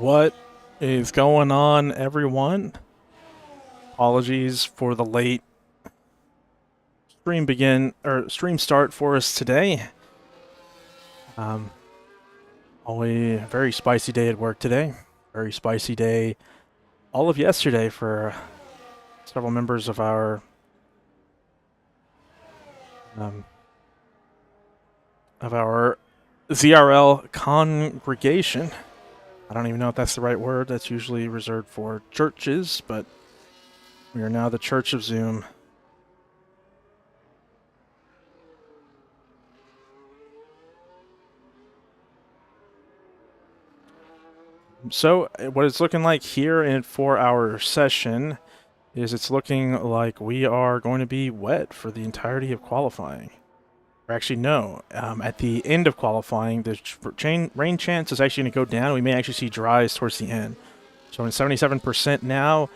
What is going on, everyone? Apologies for the late stream start for us today. Only a very spicy day at work today. Very spicy day all of yesterday for several members of our ZRL congregation. I don't even know if that's the right word. That's usually reserved for churches, but we are now the Church of Zoom. So what it's looking like here in 4-hour session is it's looking like we are going to be wet for the entirety of qualifying. Or actually, no. At the end of qualifying, the rain chance is actually going to go down. We may actually see dries towards the end. So in 77% now,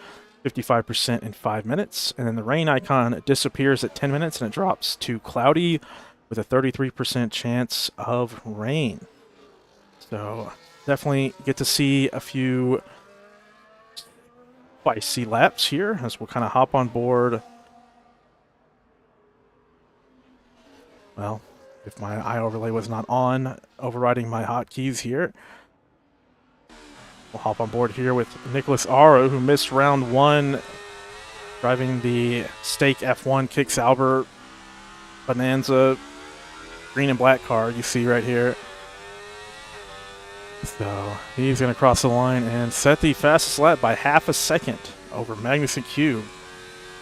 55% in 5 minutes. And then the rain icon disappears at 10 minutes and it drops to cloudy with a 33% chance of rain. So definitely get to see a few spicy laps here as we'll kind of hop on board. Well, if my eye overlay was not on, overriding my hotkeys here. We'll hop on board here with Nicholas Aro, who missed round one, driving the Stake F1 Kicks Albert Bonanza green and black car you see right here. So he's going to cross the line and set the fastest lap by half a second over Magnus and Cube.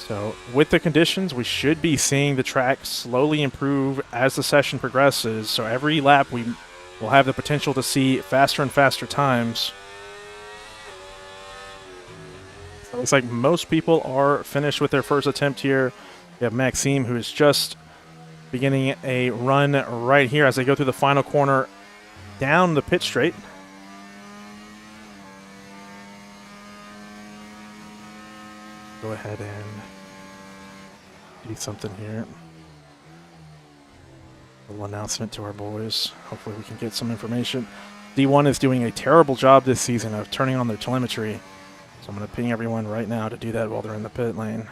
So with the conditions, we should be seeing the track slowly improve as the session progresses. So every lap we will have the potential to see faster and faster times. So it looks like most people are finished with their first attempt here. We have Maxime, who is just beginning a run right here as they go through the final corner down the pit straight. Go ahead and do something here. A little announcement to our boys. Hopefully we can get some information. D1 is doing a terrible job this season of turning on their telemetry. So I'm going to ping everyone right now to do that while they're in the pit lane.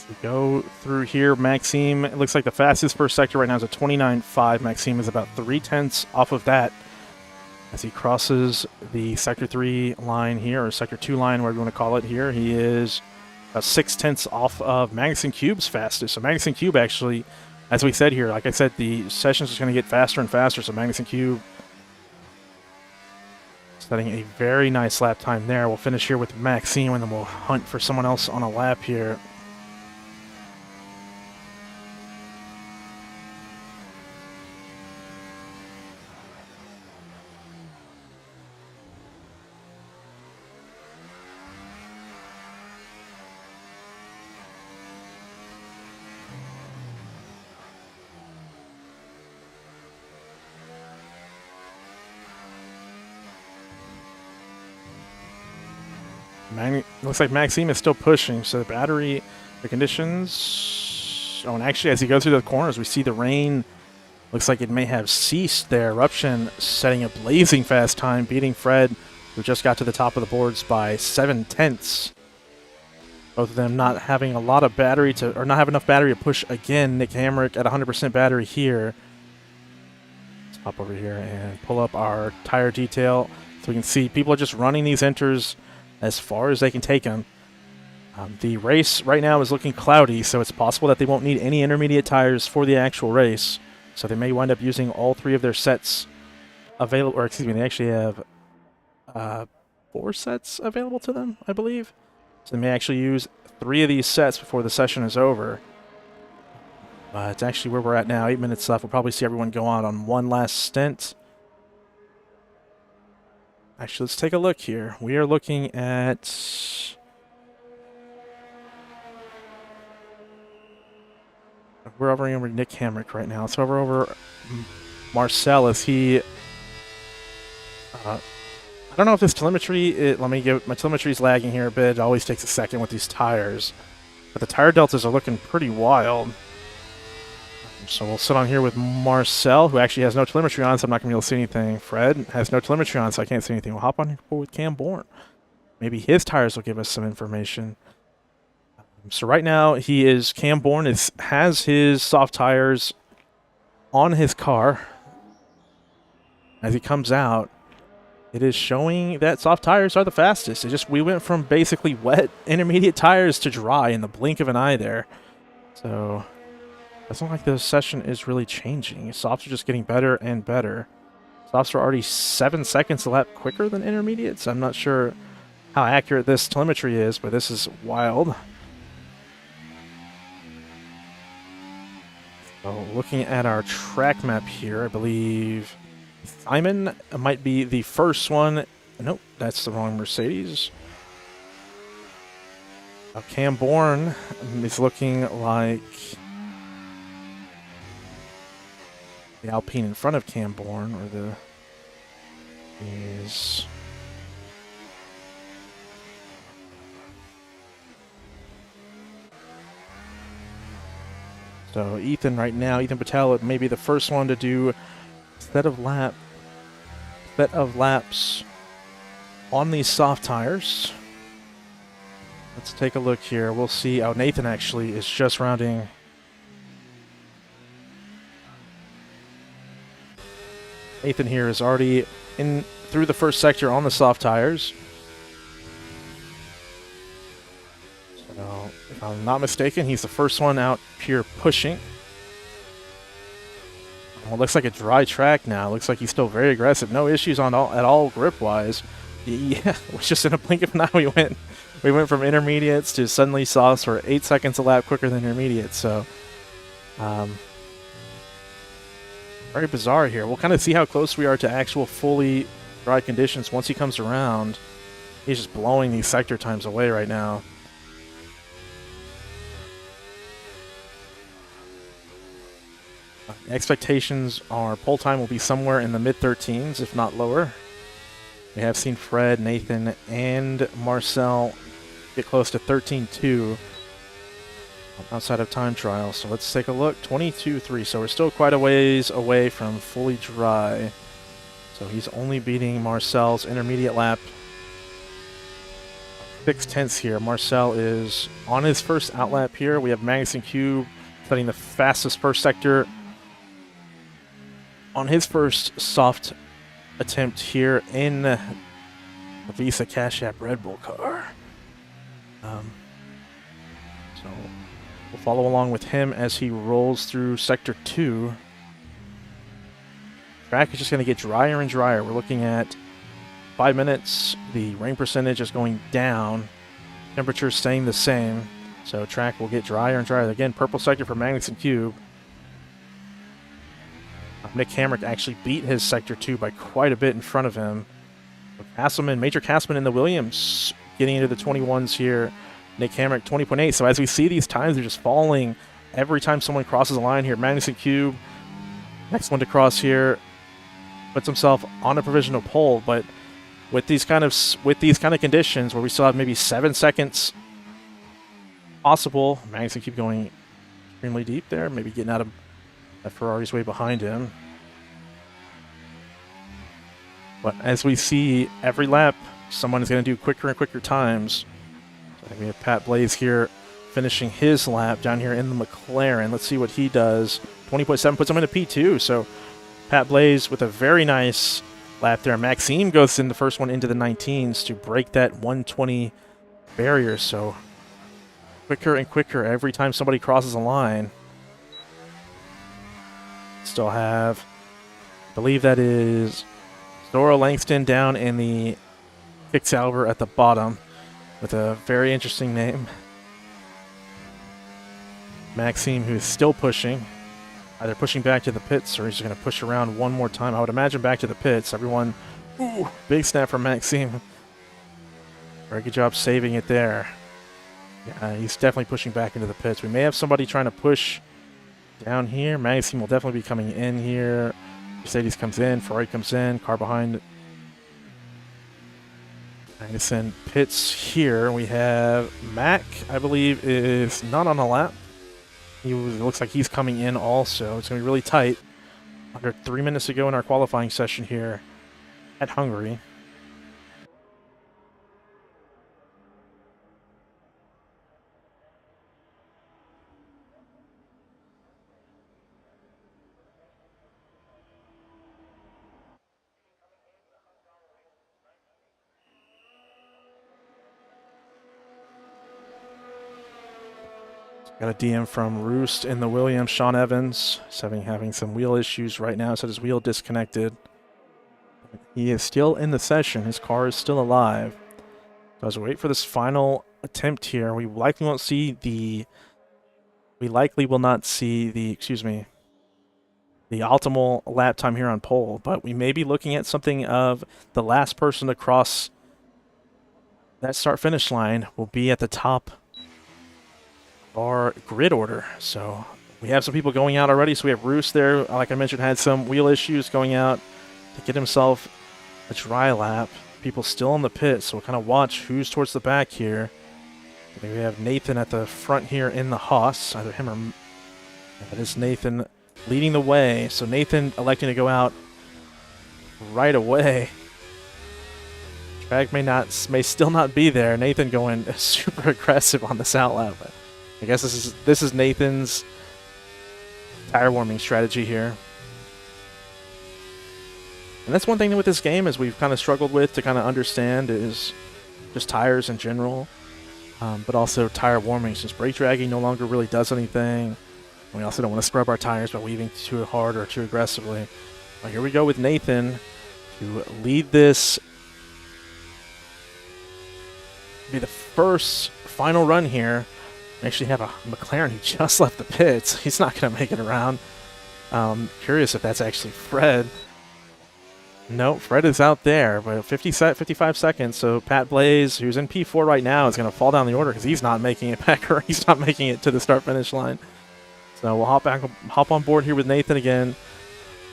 We go through here. Maxime, it looks like the fastest first sector right now is a 29.5. Maxime is about 3/10 off of that as he crosses the Sector 3 line here, or Sector 2 line, whatever you want to call it here. He is about 6/10 off of Magnus and Cube's fastest. So Magnus and Cube actually, as we said here, like I said, the session's just going to get faster and faster. So Magnus and Cube setting a very nice lap time there. We'll finish here with Maxime, and then we'll hunt for someone else on a lap here. Looks like Maxime is still pushing, so the conditions... Oh, and actually, as he goes through the corners, we see the rain. Looks like it may have ceased there. Eruption setting a blazing fast time, beating Fred, who just got to the top of the boards by 7/10. Both of them not having a lot of battery to, or not have enough battery to push again. Nick Hamrick at 100% battery here. Let's hop over here and pull up our tire detail so we can see people are just running these enters as far as they can take them. The race right now is looking cloudy, so it's possible that they won't need any intermediate tires for the actual race. So they may wind up using all three of their sets available, or excuse me, they actually have 4 sets available to them, I believe. So they may actually use 3 of these sets before the session is over. But actually where we're at now, 8 minutes left. We'll probably see everyone go on one last stint. Actually, let's take a look here. We are looking at... We're hovering over Nick Hamrick right now. Let's hover over Marcel as he... I don't know if this telemetry... my telemetry's lagging here a bit. It always takes a second with these tires. But the tire deltas are looking pretty wild. So we'll sit on here with Marcel, who actually has no telemetry on, so I'm not going to be able to see anything. Fred has no telemetry on, so I can't see anything. We'll hop on here with Cam Bourne. Maybe his tires will give us some information. So right now, Cam Bourne has his soft tires on his car. As he comes out, it is showing that soft tires are the fastest. We went from basically wet intermediate tires to dry in the blink of an eye there. So... doesn't look like the session is really changing. Softs are just getting better and better. Softs are already 7 seconds a lap quicker than intermediates. I'm not sure how accurate this telemetry is, but this is wild. So looking at our track map here, I believe Simon might be the first one. Nope, that's the wrong Mercedes. Cam Bourne is looking like... the Alpine in front of Cam Bourne, or is... So Ethan right now, Ethan Patel may be the first one to do set of laps on these soft tires. Let's take a look here. We'll see. Oh, Nathan actually is just rounding... Nathan here is already in through the first sector on the soft tires. So, if I'm not mistaken, he's the first one out pure pushing. Well, it looks like a dry track now. Looks like he's still very aggressive. No issues at all grip-wise. Yeah, it was just in a blink of an eye we went from intermediates to suddenly softs for 8 seconds a lap quicker than intermediates. So, very bizarre here. We'll kind of see how close we are to actual fully dry conditions once he comes around. He's just blowing these sector times away right now. Expectations are pole time will be somewhere in the mid-13s, if not lower. We have seen Fred, Nathan, and Marcel get close to 13.2 outside of time trial. So let's take a look. 22.3. So we're still quite a ways away from fully dry. So he's only beating Marcel's intermediate lap 6/10 here. Marcel is on his first outlap here. We have Magnuson Cube setting the fastest first sector on his first soft attempt here in the Visa Cash App Red Bull car. So we'll follow along with him as he rolls through Sector 2. Track is just going to get drier and drier. We're looking at 5 minutes. The rain percentage is going down. Temperature staying the same. So track will get drier and drier. Again, purple sector for Magnuson Cube. Nick Hamrick actually beat his Sector 2 by quite a bit in front of him. Major Castleman in the Williams getting into the 21s here. Nick Hamrick 20.8. So as we see these times, they're just falling every time someone crosses a line here. Magnuson Cube, next one to cross here, puts himself on a provisional pole. But with these kind of conditions where we still have maybe 7 seconds possible, Magnuson Cube going extremely deep there, maybe getting out of that Ferrari's way behind him. But as we see every lap, someone is going to do quicker and quicker times. So we have Pat Blaze here finishing his lap down here in the McLaren. Let's see what he does. 20.7 puts him into P2. So Pat Blaze with a very nice lap there. Maxime goes in the first one into the 19s to break that 120 barrier. So quicker and quicker every time somebody crosses a line. Still have, I believe that is Zora Langston down in the Kicksalver at the bottom with a very interesting name. Maxime, who's still pushing, either pushing back to the pits or he's just going to push around one more time. I would imagine back to the pits. Everyone, ooh, big snap from Maxime. Very good job saving it there. Yeah, he's definitely pushing back into the pits. We may have somebody trying to push down here. Maxime will definitely be coming in here. Mercedes comes in, Ferrari comes in, car behind. Magnussen pits here. We have Mac, I believe, is not on the lap. It looks like he's coming in also. It's going to be really tight. Under 3 minutes to go in our qualifying session here at Hungary. Got a DM from Roost in the Williams. Sean Evans is having some wheel issues right now. So his wheel disconnected. He is still in the session. His car is still alive. So as we wait for this final attempt here, we likely will not see the the optimal lap time here on pole, but we may be looking at something of the last person to cross that start-finish line will be at the top our grid order. So we have some people going out already. So we have Roos there, like I mentioned, had some wheel issues going out to get himself a dry lap. People still in the pit, so we'll kind of watch who's towards the back here. We have Nathan at the front here in the Haas, either him or that is Nathan leading the way. So Nathan electing to go out right away. Drag may still not be there. Nathan going super aggressive on this outlap. I guess this is Nathan's tire warming strategy here. And that's one thing with this game is we've kind of struggled with to kind of understand is just tires in general, but also tire warming, since brake dragging no longer really does anything. We also don't want to scrub our tires by weaving too hard or too aggressively. Well, here we go with Nathan to lead this. Be the first final run here. We actually have a McLaren who just left the pits. He's not going to make it around. Curious if that's actually Fred. No, Fred is out there, but 55 seconds. So Pat Blaze, who's in P4 right now, is going to fall down the order because he's not making it back, or he's not making it to the start-finish line. So we'll hop on board here with Nathan again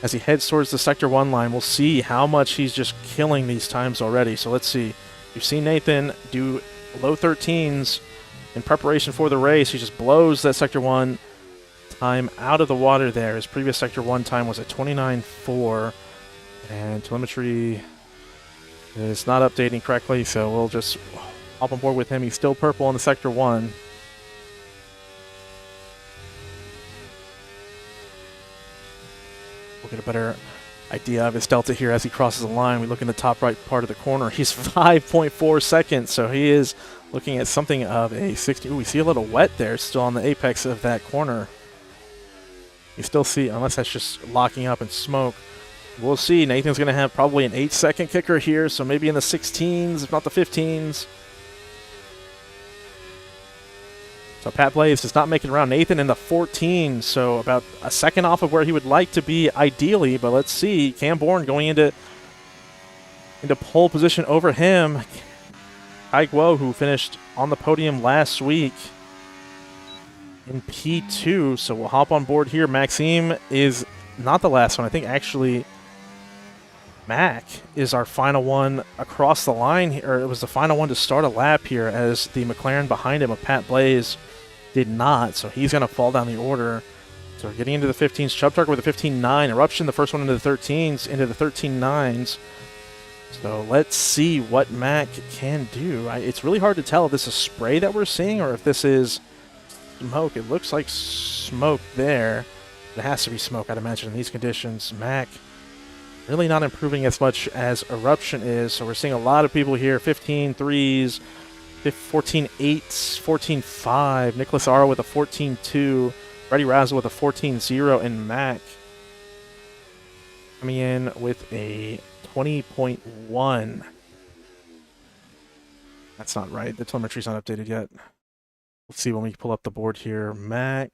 as he heads towards the Sector 1 line. We'll see how much he's just killing these times already. So let's see. You've seen Nathan do low 13s in preparation for the race. He just blows that Sector 1 time out of the water there. His previous Sector 1 time was at 29.4, and telemetry is not updating correctly, so we'll just hop on board with him. He's still purple in the Sector 1. We'll get a better idea of his delta here as he crosses the line. We look in the top right part of the corner. He's 5.4 seconds, so he is looking at something of a 60. Ooh, we see a little wet there still on the apex of that corner. You still see, unless that's just locking up in smoke. We'll see. Nathan's going to have probably an 8-second kicker here, so maybe in the 16s, if not the 15s. So Pat Blaze does not make it around. Nathan in the 14s, so about a second off of where he would like to be ideally, but let's see. Cam Bourne going into pole position over him. Kai Guo, who finished on the podium last week in P2, so we'll hop on board here. Maxime is not the last one. I think actually Mac is our final one across the line here, or it was the final one to start a lap here, as the McLaren behind him of Pat Blaze did not, so he's going to fall down the order. So we're getting into the 15s. Chubb Tucker with a 15.9. Eruption, the first one into the 13s, into the 13.9s. So let's see what Mac can do. It's really hard to tell if this is spray that we're seeing or if this is smoke. It looks like smoke there. It has to be smoke, I'd imagine, in these conditions. Mac really not improving as much as Eruption is. So we're seeing a lot of people here. 15.3s, 14.8s, 14.5. Nicholas Ara with a 14.2. Freddie Razzle with a 14.0. And Mac coming in with a 20.1. That's not right. The telemetry's not updated yet. Let's see when we pull up the board here. Mac.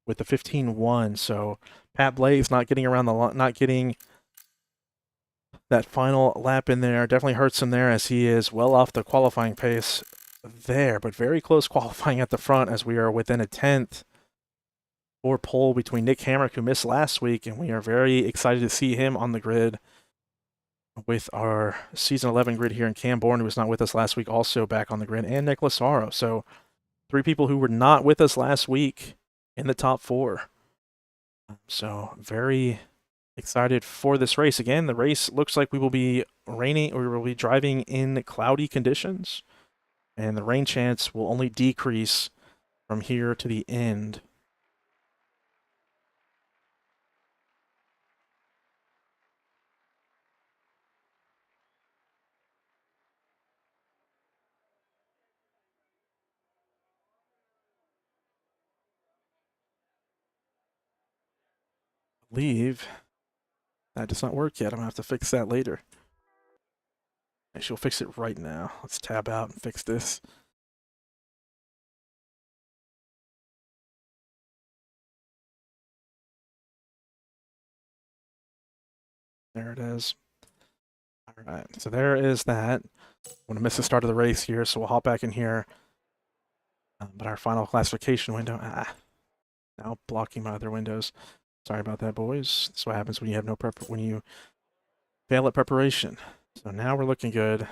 With the 15-1, so Pat Blaze not getting around not getting that final lap in there definitely hurts him there, as he is well off the qualifying pace there, but very close qualifying at the front, as we are within a 10th for pole between Nick Hamrick, who missed last week, and we are very excited to see him on the grid with our Season 11 grid here, in Cam Bourne, who was not with us last week, also back on the grid, and Nicholas Aro. So 3 people who were not with us last week in the top 4. So very excited for this race. Again, the race looks like we will be driving in cloudy conditions, and the rain chance will only decrease from here to the end. I believe that does not work yet. I'm gonna have to fix that later. Actually, we'll fix it right now. Let's tab out and fix this. There it is. All right, so there is that. I'm gonna miss the start of the race here, so we'll hop back in here. But our final classification window, now blocking my other windows. Sorry about that, boys. That's what happens when you have no when you fail at preparation. So now we're looking good.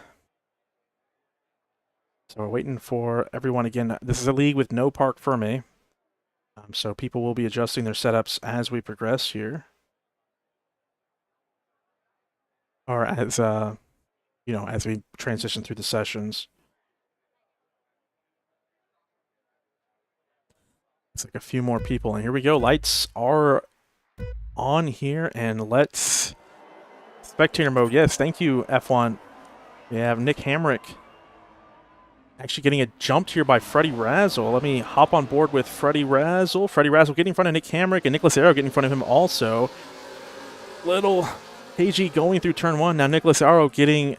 So we're waiting for everyone again. This is a league with no park Ferme. So people will be adjusting their setups as we progress here. Or as, as we transition through the sessions. It's like a few more people. And here we go. Lights are on here, and let's spectator mode. Yes, thank you, F1. We have Nick Hamrick actually getting a jumped here by Freddie Razzle. Let me hop on board with Freddie Razzle. Freddie Razzle getting in front of Nick Hamrick, and Nicholas Arrow getting in front of him also. Little KG going through turn 1. Now Nicholas Arrow getting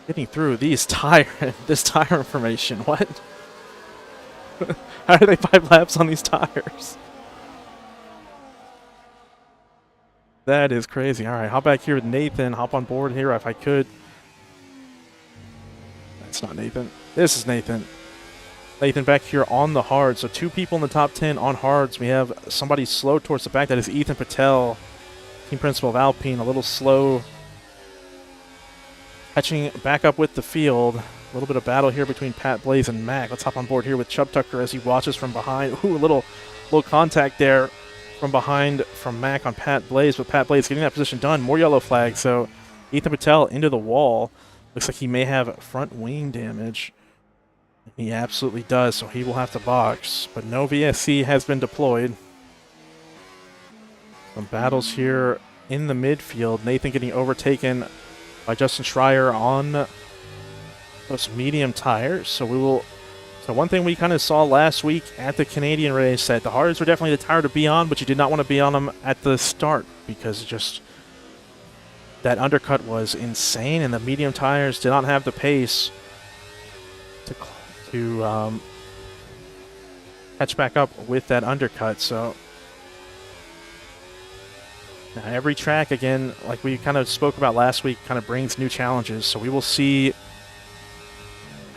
through this tire information. What? How are they 5 laps on these tires? That is crazy. All right, hop back here with Nathan. Hop on board here if I could. That's not Nathan. This is Nathan. Nathan back here on the hard. So 2 people in the top 10 on hards. We have somebody slow towards the back. That is Ethan Patel, team principal of Alpine. A little slow. Catching back up with the field. A little bit of battle here between Pat Blaze and Mac. Let's hop on board here with Chubb Tucker as he watches from behind. Ooh, a little contact there from behind from Mac on Pat Blaze, but Pat Blaze getting that position done. More yellow flags, so Ethan Patel into the wall. Looks like he may have front wing damage. He absolutely does, so he will have to box, but no VSC has been deployed. Some battles here in the midfield. Nathan getting overtaken by Justin Schreier on those medium tires. So one thing we kind of saw last week at the Canadian race, that the hards were definitely the tire to be on, but you did not want to be on them at the start because just that undercut was insane, and the medium tires did not have the pace to catch back up with that undercut. So now every track, again, like we kind of spoke about last week, kind of brings new challenges. So we will see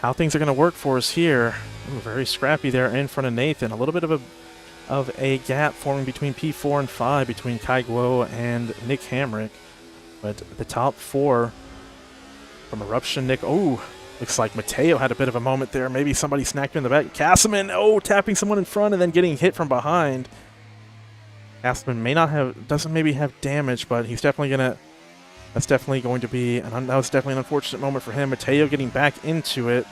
how things are going to work for us here. Ooh, very scrappy there in front of Nathan. A little bit of a gap forming between P4 and 5 between Kai Guo and Nick Hamrick. But the top 4 from Eruption, Nick. Oh, looks like Mateo had a bit of a moment there. Maybe somebody snacked him in the back. Castleman, tapping someone in front and then getting hit from behind. Castleman doesn't maybe have damage, but he's definitely gonna. That was definitely an unfortunate moment for him. Mateo getting back into it.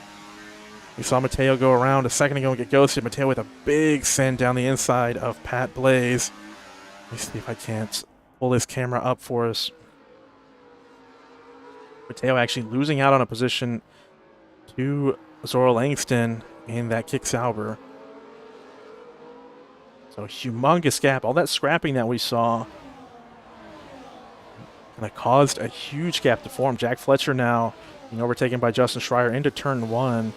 We saw Mateo go around a second ago and get ghosted. Mateo with a big send down the inside of Pat Blaze. Let me see if I can't pull this camera up for us. Mateo actually losing out on a position to Zora Langston in that Kick Sauber. So humongous gap. All that scrapping that we saw And that caused a huge gap to form. Jack Fletcher now being overtaken by Justin Schreier into turn 1.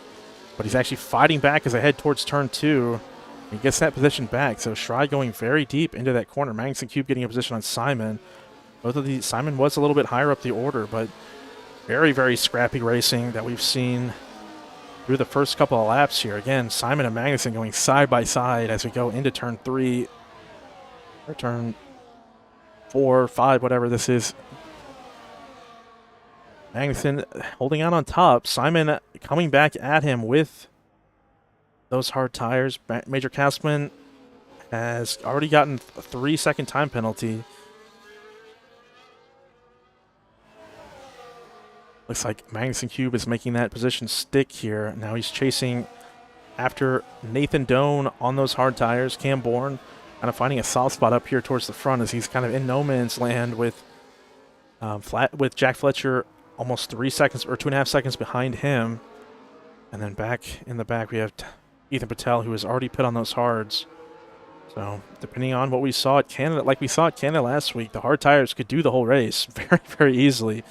But he's actually fighting back as they head towards turn 2. He gets that position back. So Schreier going very deep into that corner. Magnuson Cube getting a position on Simon. Both of these, Simon was a little bit higher up the order, but very, very scrappy racing that we've seen through the first couple of laps here. Again, Simon and Magnuson going side by side as we go into turn 3 or turn 4, 5, whatever this is. Magnuson holding out on top. Simon coming back at him with those hard tires. Major Castman has already gotten a 3-second time penalty. Looks like Magnuson Cube is making that position stick here. Now he's chasing after Nathan Doan on those hard tires. Cam Bourne kind of finding a soft spot up here towards the front as he's kind of in no man's land with Jack Fletcher almost 3 seconds or 2.5 seconds behind him. And then back in the back we have Ethan Patel, who has already put on those hards. So depending on what we saw at Canada, like we saw at Canada last week, the hard tires could do the whole race very, very easily.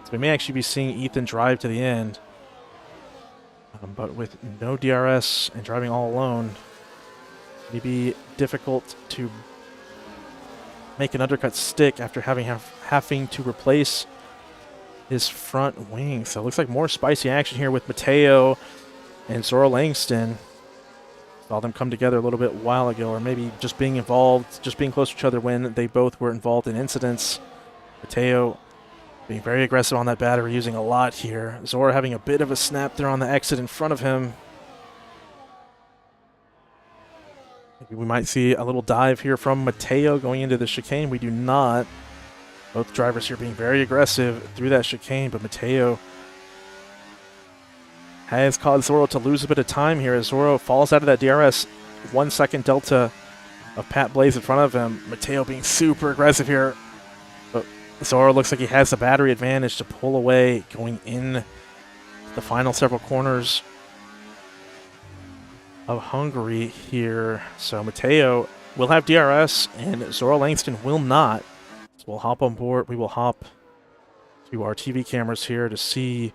So we may actually be seeing Ethan drive to the end. But with no DRS and driving all alone, it may be difficult to make an undercut stick after having to replace his front wing. So it looks like more spicy action here with Mateo and Zora Langston. Saw them come together a little bit a while ago, or maybe just being involved, just being close to each other when they both were involved in incidents. Mateo being very aggressive on that battery, using a lot here. Zora having a bit of a snap there on the exit in front of him. Maybe we might see a little dive here from Mateo going into the chicane. We do not. Both drivers here being very aggressive through that chicane, but Mateo has caused Zoro to lose a bit of time here as Zoro falls out of that DRS 1 second delta of Pat Blaze in front of him. Mateo being super aggressive here, but Zoro looks like he has the battery advantage to pull away going in the final several corners of Hungary here. So Mateo will have DRS and Zoro Langston will not. So we'll hop on board. We will hop to our TV cameras here to see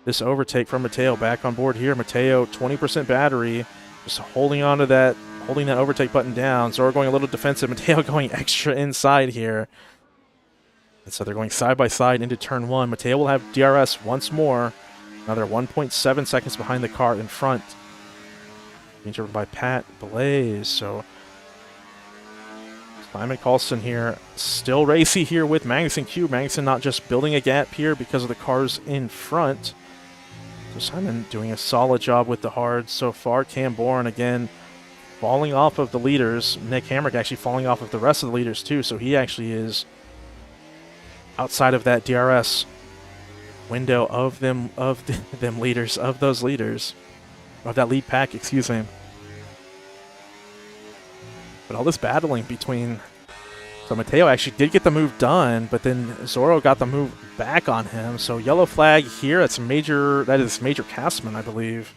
this overtake from Mateo. Back on board here. Mateo, 20% battery, just holding on to that, holding that overtake button down. Zoro going a little defensive. Mateo going extra inside here. And so they're going side by side into turn 1. Mateo will have DRS once more. Another 1.7 seconds behind the car in front. Being driven by Pat Blaze. So Simon Carlson here, still racy here with Magnuson Cube. Magnuson not just building a gap here because of the cars in front. So Simon doing a solid job with the hards so far. Cam Bourne again falling off of the leaders. Nick Hamrick actually falling off of the rest of the leaders too. So he actually is outside of that DRS window of those leaders. Of that lead pack, excuse me. But all this battling between... So Mateo actually did get the move done, but then Zoro got the move back on him. So yellow flag here. That is Major Castman, I believe.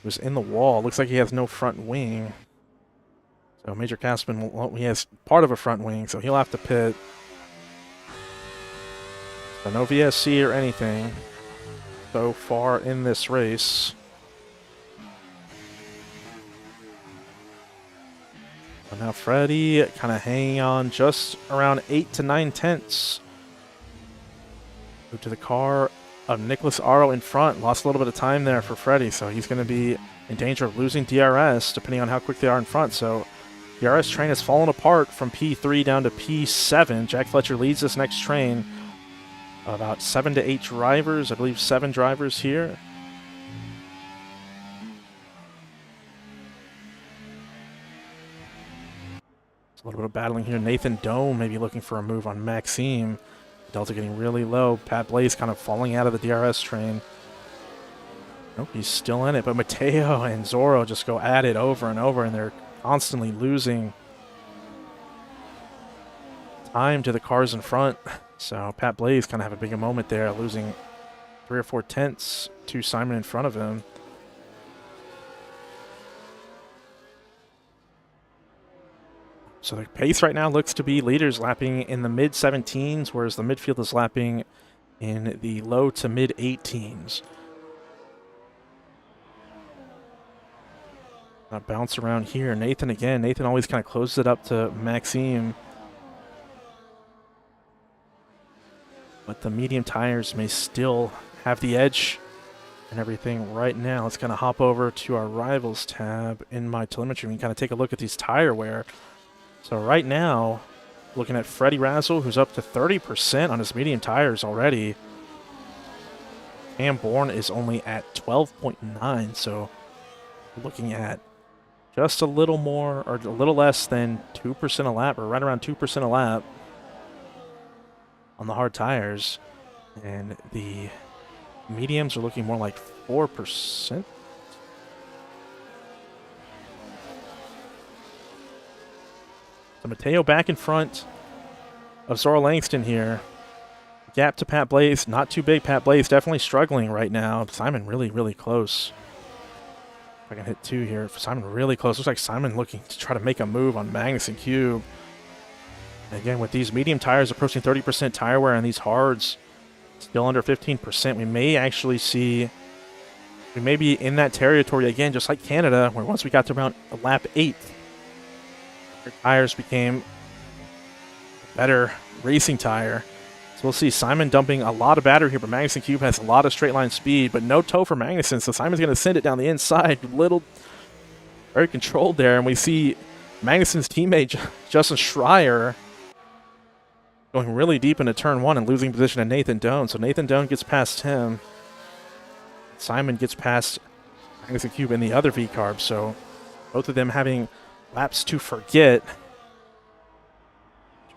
Was in the wall. Looks like he has no front wing. So Major Castman, well, he has part of a front wing, so he'll have to pit. So no VSC or anything so far in this race. But now Freddie kind of hanging on just around 8 to 9 tenths. Move to the car of Nicholas Aro in front. Lost a little bit of time there for Freddie, so he's going to be in danger of losing DRS depending on how quick they are in front. So DRS train has fallen apart from P3 down to P7. Jack Fletcher leads this next train. About 7 to 8 drivers, I believe 7 drivers here. A little bit of battling here. Nathan Doan maybe looking for a move on Maxime. Delta getting really low. Pat Blaze kind of falling out of the DRS train. Nope, he's still in it. But Mateo and Zoro just go at it over and over, and they're constantly losing time to the cars in front. So Pat Blaze kind of have a bigger moment there, losing 3 or 4 tenths to Simon in front of him. So the pace right now looks to be leaders lapping in the mid-17s, whereas the midfield is lapping in the low to mid-18s. Bounce around here. Nathan again. Nathan always kind of closes it up to Maxime. But the medium tires may still have the edge and everything right now. Let's kind of hop over to our rivals tab in my telemetry. We can kind of take a look at these tire wear. So right now, looking at Freddie Razzle, who's up to 30% on his medium tires already. Cam Bourne is only at 12.9, so we're looking at just a little more, or a little less than 2% a lap, or right around 2% a lap on the hard tires. And the mediums are looking more like 4%. So Mateo back in front of Zora Langston here. Gap to Pat Blaze, not too big. Pat Blaze definitely struggling right now. Simon really, really close. If I can hit 2 here. Simon really close. Looks like Simon looking to try to make a move on Magnus and Cube. And again, with these medium tires approaching 30% tire wear and these hards still under 15%, we may actually see, we may be in that territory again, just like Canada, where once we got to around lap 8, their tires became a better racing tire. So we'll see Simon dumping a lot of battery here, but Magnuson Cube has a lot of straight line speed, but no toe for Magnuson, so Simon's going to send it down the inside. Very controlled there, and we see Magnuson's teammate, Justin Schreier, going really deep into turn 1 and losing position to Nathan Doan. So Nathan Doan gets past him. Simon gets past Magnuson Cube in the other V-carb, so both of them having laps to forget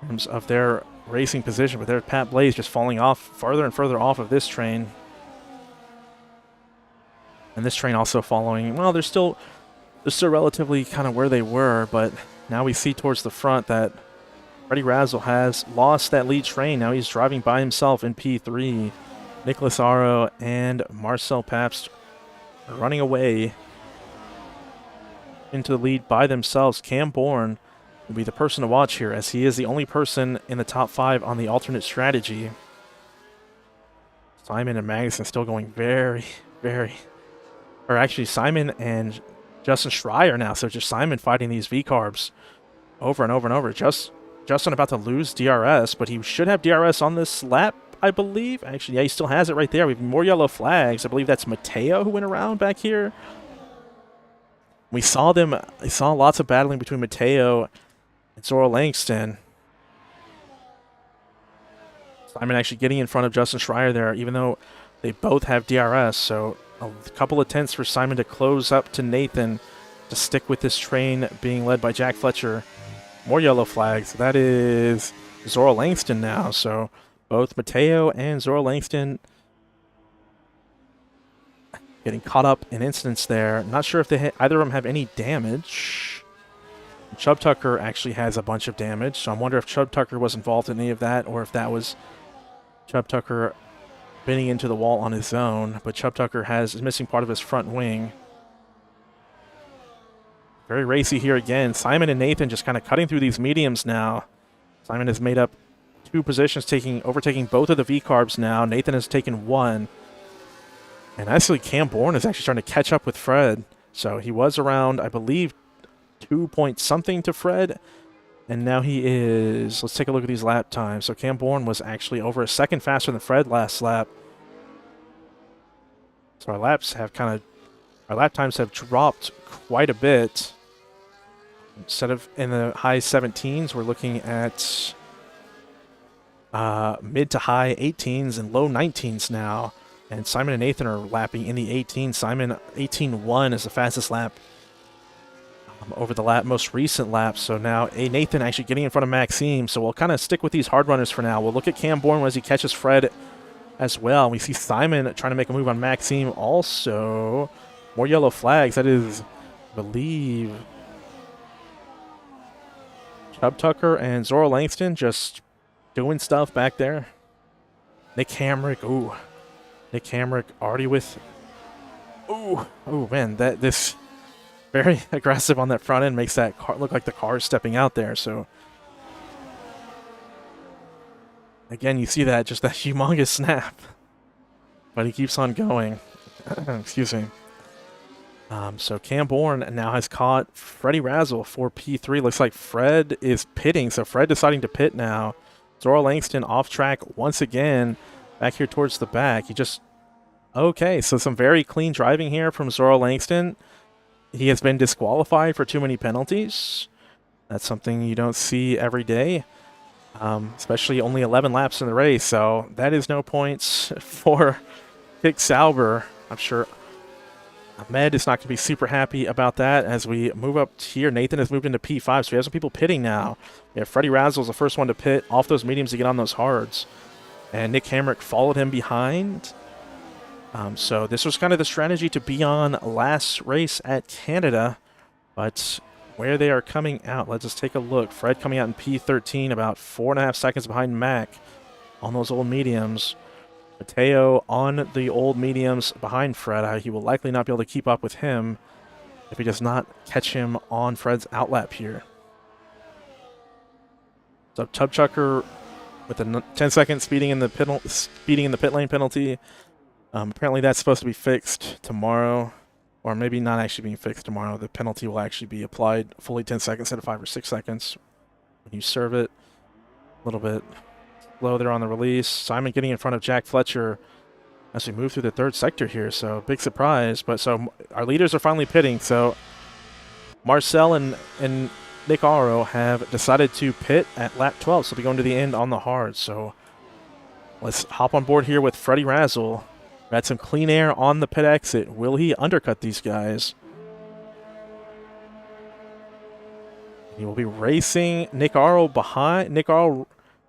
in terms of their racing position, but there's Pat Blaze just falling off further and further off of this train. And this train also following, well, they're still relatively kind of where they were, but now we see towards the front that Freddie Razzle has lost that lead train. Now he's driving by himself in P3. Nicholas Aro and Marcel Pabst are running away into the lead by themselves. Cam Bourne will be the person to watch here, as he is the only person in the top 5 on the alternate strategy. Simon and Magnuson still going very, very... Or actually, Simon and Justin Schreier now. So just Simon fighting these V-carbs over and over and over. Justin about to lose DRS, but he should have DRS on this lap, I believe. Actually, yeah, he still has it right there. We have more yellow flags. I believe that's Mateo who went around back here. We saw lots of battling between Mateo and Zora Langston. Simon actually getting in front of Justin Schreier there, even though they both have DRS. So a couple of tenths for Simon to close up to Nathan to stick with this train being led by Jack Fletcher. More yellow flags. That is Zora Langston now. So both Mateo and Zora Langston getting caught up in incidents there. Not sure if either of them have any damage. Chubb Tucker actually has a bunch of damage, so I wonder if Chubb Tucker was involved in any of that, or if that was Chubb Tucker bending into the wall on his own. But Chubb Tucker is missing part of his front wing. Very racy here again. Simon and Nathan just kind of cutting through these mediums now. Simon has made up 2 positions, overtaking both of the V-carbs now. Nathan has taken 1. And actually, Cam Bourne is actually starting to catch up with Fred. So he was around, I believe, 2 point something to Fred. And now he is, let's take a look at these lap times. So Cam Bourne was actually over a second faster than Fred last lap. So our lap times have dropped quite a bit. Instead of in the high 17s, we're looking at mid to high 18s and low 19s now. And Simon and Nathan are lapping in the 18s. Simon 18.1 is the fastest lap over the most recent lap. So now Nathan actually getting in front of Maxime. So we'll kind of stick with these hard runners for now. We'll look at Cam Bourne as he catches Fred as well. We see Simon trying to make a move on Maxime also. More yellow flags. That is, I believe, Chubb Tucker and Zora Langston just doing stuff back there. Nick Hamrick. Ooh. Nick Hamrick already with... Ooh, man, this very aggressive on that front end, makes that car look like the car is stepping out there. So again, you see that, just that humongous snap. But he keeps on going. Excuse me. So Cam Bourne now has caught Freddie Razzle for P3. Looks like Fred is pitting, so Fred deciding to pit now. Zora Langston off track once again, back here towards the back. He just... Okay, so some very clean driving here from Zora Langston. He has been disqualified for too many penalties. That's something you don't see every day, especially only 11 laps in the race. So that is no points for Kick Sauber. I'm sure Ahmed is not going to be super happy about that. As we move up here, Nathan has moved into P5, so we have some people pitting now. We have Freddie Razzle is the first one to pit off those mediums to get on those hards. And Nick Hamrick followed him behind. So this was kind of the strategy to be on last race at Canada. But where they are coming out, let's just take a look. Fred coming out in P13, about 4.5 seconds behind Mac on those old mediums. Mateo on the old mediums behind Fred. He will likely not be able to keep up with him if he does not catch him on Fred's outlap here. So Tub Chucker with a 10-second speeding in the pit lane penalty. Apparently that's supposed to be fixed tomorrow, or maybe not actually being fixed tomorrow. The penalty will actually be applied fully 10 seconds instead of 5 or 6 seconds when you serve it. A little bit low there on the release. Simon getting in front of Jack Fletcher as we move through the third sector here, so big surprise. But so our leaders are finally pitting. So Marcel and Nick Aro have decided to pit at lap 12, so they'll be going to the end on the hard. So let's hop on board here with Freddie Razzle. Got some clean air on the pit exit. Will he undercut these guys? He will be racing Nick Aro behind. Nick Aro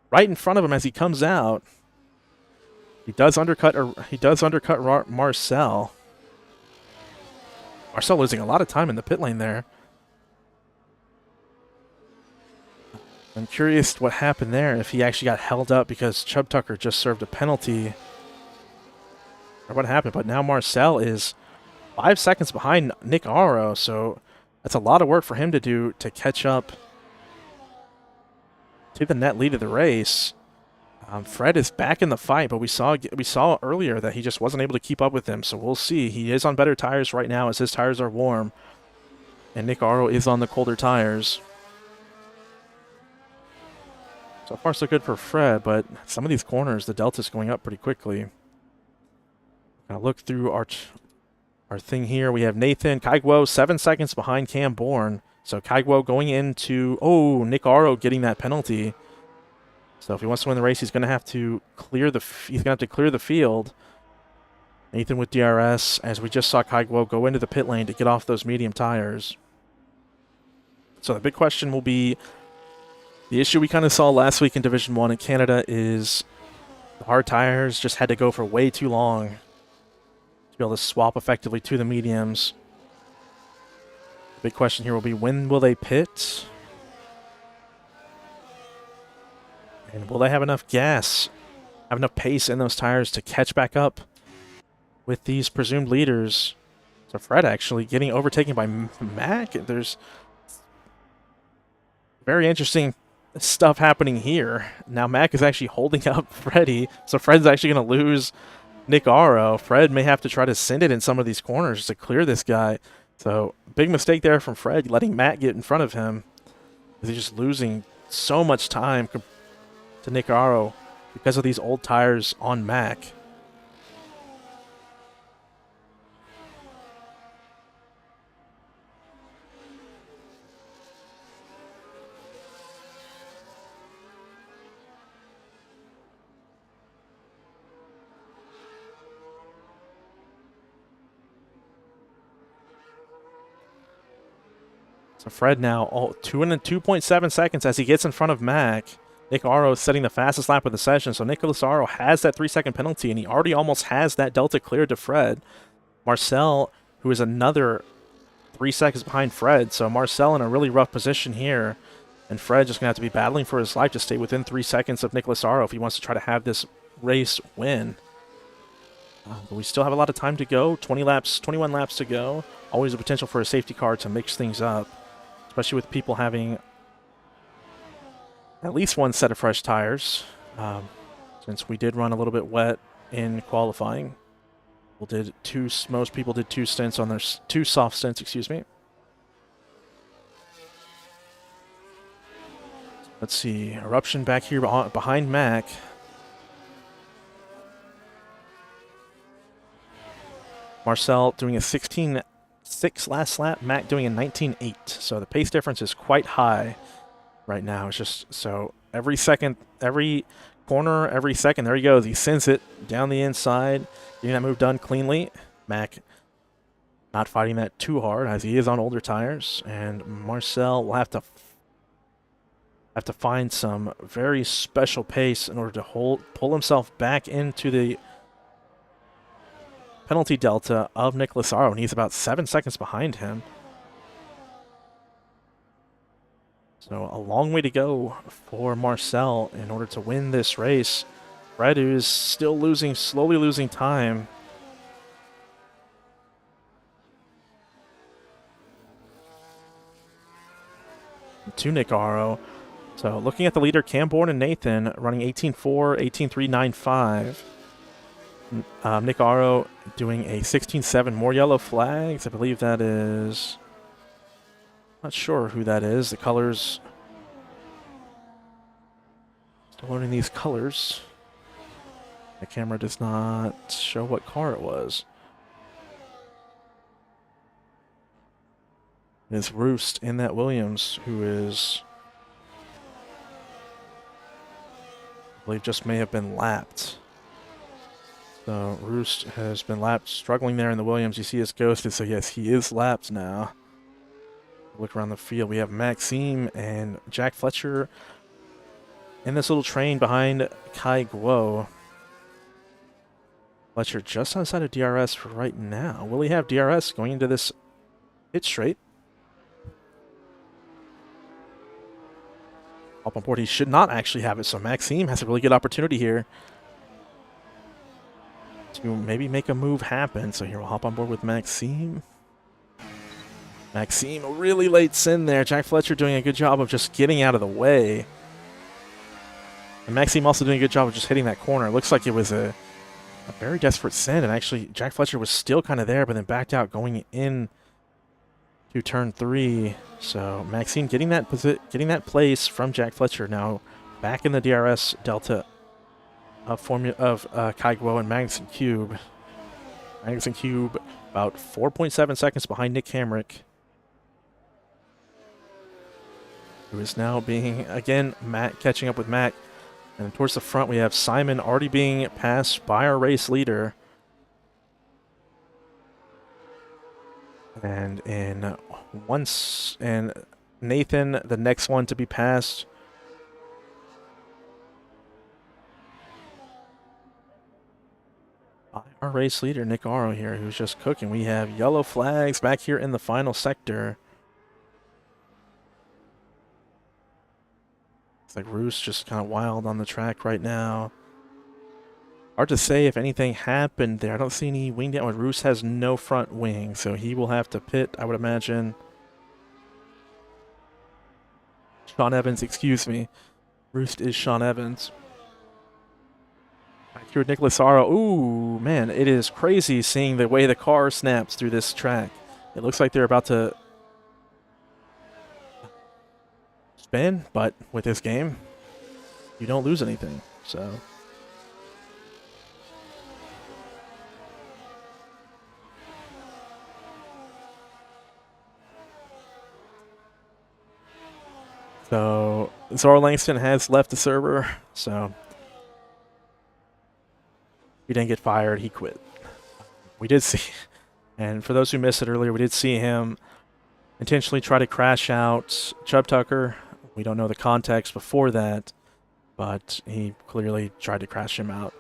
right in front of him as he comes out. He does undercut Marcel. Marcel losing a lot of time in the pit lane there. I'm curious what happened there, if he actually got held up because Chubb Tucker just served a penalty, or what happened. But now Marcel is 5 seconds behind Nick Aro, so that's a lot of work for him to do to catch up to the net lead of the race. Fred is back in the fight, but we saw earlier that he just wasn't able to keep up with him, so we'll see. He is on better tires right now as his tires are warm, and Nick Aro is on the colder tires. So far so good for Fred, but some of these corners, the delta's going up pretty quickly. Now look through our thing here. We have Nathan Kaigwo 7 seconds behind Cam Bourne. So Kaigwo going into, Nick Aro getting that penalty. So if he wants to win the race, he's going to have to clear the field. Nathan with DRS, as we just saw Kaigwo go into the pit lane to get off those medium tires. So the big question will be, the issue we kind of saw last week in Division 1 in Canada is the hard tires just had to go for way too long to be able to swap effectively to the mediums. The big question here will be, when will they pit? And will they have enough gas, have enough pace in those tires to catch back up with these presumed leaders? So Fred actually getting overtaken by Mac. There's very interesting stuff happening here. Now Mac is actually holding up Freddie, so Fred's actually going to lose Nick Aro. Fred may have to try to send it in some of these corners to clear this guy. So big mistake there from Fred, letting Mac get in front of him. He's just losing so much time to Nick Aro because of these old tires on Mac. So Fred now 2.7 seconds as he gets in front of Mac. Nick Aro is setting the fastest lap of the session, so Nicholas Aro has that 3-second penalty, and he already almost has that delta cleared to Fred. Marcel, who is another 3 seconds behind Fred, so Marcel in a really rough position here, and Fred just going to have to be battling for his life to stay within 3 seconds of Nicholas Aro if he wants to try to have this race win. But we still have a lot of time to go, 21 laps to go. always a potential for a safety car to mix things up, especially with people having at least one set of fresh tires, since we did run a little bit wet in qualifying. Most people did two stints on their two soft stints, excuse me. Let's see, Eruption back here behind Mac. Marcel doing a 16.6 last lap, Mac doing a 19.8. So the pace difference is quite high right now. It's just so every second, every corner, every second, there he goes. He sends it down the inside, getting that move done cleanly. Mac not fighting that too hard as he is on older tires, and Marcel will have to find some very special pace in order to pull himself back into the penalty delta of Nicholas Aro, and he's about 7 seconds behind him. So a long way to go for Marcel in order to win this race. Fred is still slowly losing time. To Nick Aro. So looking at the leader, Cam Bourne and Nathan running 18.4, 18.395. Nick Aro doing a 16.7. More yellow flags. I believe that is... Not sure who that is. The colors... Still learning these colors. The camera does not show what car it was. It is Roost in that Williams, who is... I believe just may have been lapped. So Roost has been lapped, struggling there in the Williams. You see his ghosted, so yes, he is lapped now. Look around the field. We have Maxime and Jack Fletcher in this little train behind Kai Guo. Fletcher just outside of DRS right now. Will he have DRS going into this pit straight? Up on board, he should not actually have it, so Maxime has a really good opportunity here to maybe make a move happen. So here we'll hop on board with Maxime. Maxime, a really late sin there. Jack Fletcher doing a good job of just getting out of the way. And Maxime also doing a good job of just hitting that corner. It looks like it was a very desperate sin, and actually Jack Fletcher was still kind of there, but then backed out going in to turn 3. So Maxime getting that place from Jack Fletcher, now back in the DRS delta of Kai Guo and Magnuson Cube. Magnuson Cube about 4.7 seconds behind Nick Hamrick, who is now being, again, catching up with Mac. And towards the front, we have Simon already being passed by our race leader. And Nathan, the next one to be passed. By our race leader, Nick Aro here, who's just cooking. We have yellow flags back here in the final sector. It's like Roost just kind of wild on the track right now. Hard to say if anything happened there. I don't see any wing down. Roost has no front wing, so he will have to pit, I would imagine. Sean Evans, excuse me. Roost is Sean Evans. Back here with Nicholas Aro. Ooh, man, it is crazy seeing the way the car snaps through this track. It looks like they're about to spin, but with this game, you don't lose anything, so... So, Zora Langston has left the server, so he didn't get fired, he quit. We did see, and for those who missed it earlier, we did see him intentionally try to crash out Chubb Tucker. We don't know the context before that, but he clearly tried to crash him out.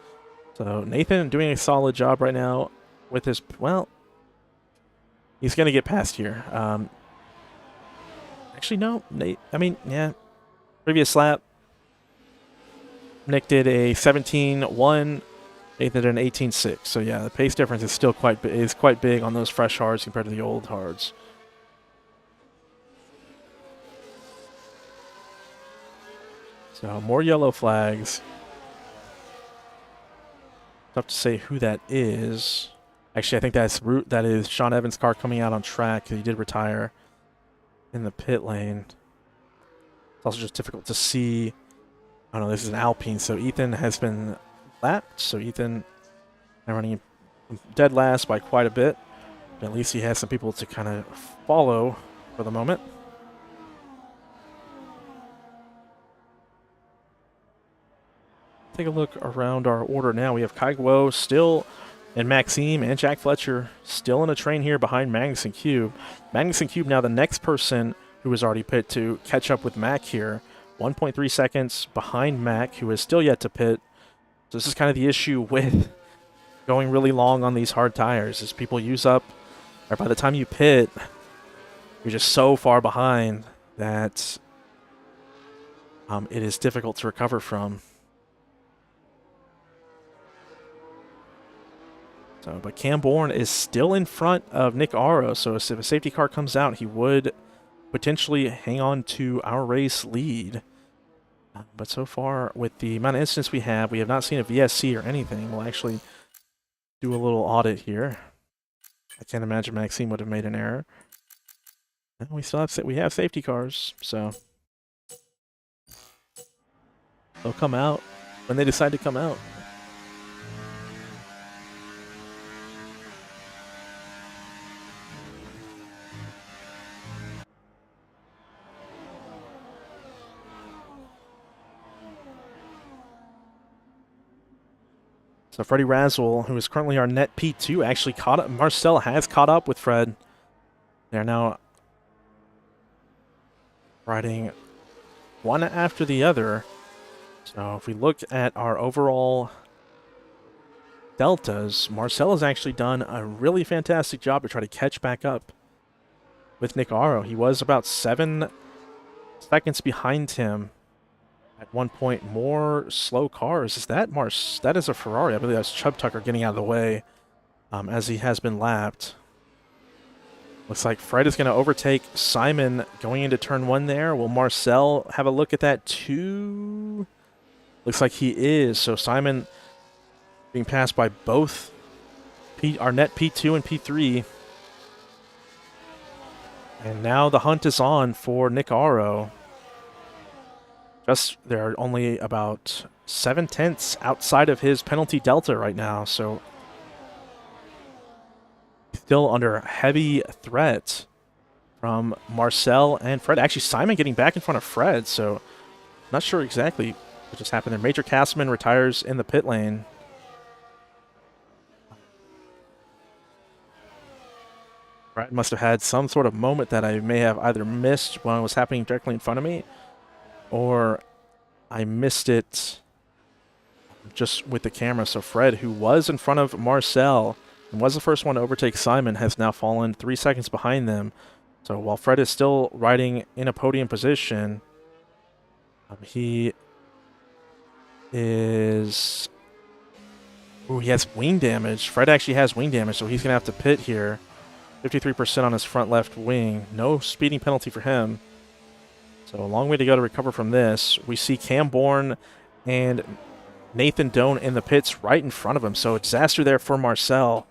So Nathan doing a solid job right now with his, well, he's going to get past here. Actually, no. Yeah. Previous lap, Nick did a 17.1. Nathan did an 18.6. So yeah, the pace difference is still quite big on those fresh hards compared to the old hards. So more yellow flags. Tough to say who that is. Actually, I think that is Sean Evans' car coming out on track. He did retire in the pit lane. It's also just difficult to see. I don't know, this is an Alpine, so Ethan has been lapped. So Ethan running dead last by quite a bit. But at least he has some people to kind of follow for the moment. Take a look around our order now. We have Kai Guo still, and Maxime and Jack Fletcher still in a train here behind Magnus and Cube. Magnus and Cube now the next person who is already pit to catch up with Mac here. 1.3 seconds behind Mac, who is still yet to pit. So this is kind of the issue with going really long on these hard tires, is people use up, or by the time you pit, you're just so far behind that it is difficult to recover from. So, but Cam Bourne is still in front of Nick Aro, so if a safety car comes out, he would potentially hang on to our race lead. But so far, with the amount of incidents we have not seen a VSC or anything. We'll actually do a little audit here. I can't imagine Maxime would have made an error. And we still have safety cars, so they'll come out when they decide to come out. So Freddie Razzle, who is currently our net P2, actually caught up. Marcel has caught up with Fred. They're now riding one after the other. So if we look at our overall deltas, Marcel has actually done a really fantastic job to try to catch back up with Nick Aro. He was about 7 seconds behind him. At one point, more slow cars. Is that that is a Ferrari. I believe that's Chubb Tucker getting out of the way as he has been lapped. Looks like Fred is going to overtake Simon going into turn 1 there. Will Marcel have a look at that too? Looks like he is. So Simon being passed by both our net P2 and P3. And now the hunt is on for Nick Aro. There are only about 7/10 outside of his penalty delta right now, so still under heavy threat from Marcel and Fred. Actually, Simon getting back in front of Fred, so not sure exactly what just happened there. Major Castleman retires in the pit lane. Fred must have had some sort of moment that I may have either missed when it was happening directly in front of me, or I missed it just with the camera. So Fred, who was in front of Marcel and was the first one to overtake Simon, has now fallen 3 seconds behind them. So while Fred is still riding in a podium position, he is... Ooh, he has wing damage. Fred actually has wing damage, so he's going to have to pit here. 53% on his front left wing. No speeding penalty for him. So a long way to go to recover from this. We see Cam Bourne and Nathan Doan in the pits right in front of him. So a disaster there for Marcel.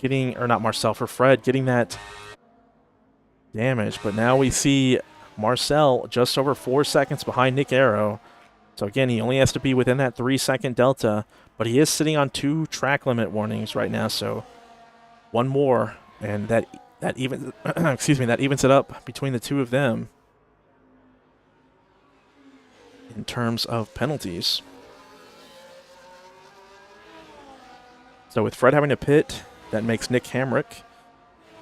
For Fred getting that damage. But now we see Marcel just over 4 seconds behind Nick Aro. So again, he only has to be within that 3-second delta. But he is sitting on 2 track limit warnings right now. So one more, and that evens it up between the two of them in terms of penalties. So with Fred having to pit, that makes Nick Hamrick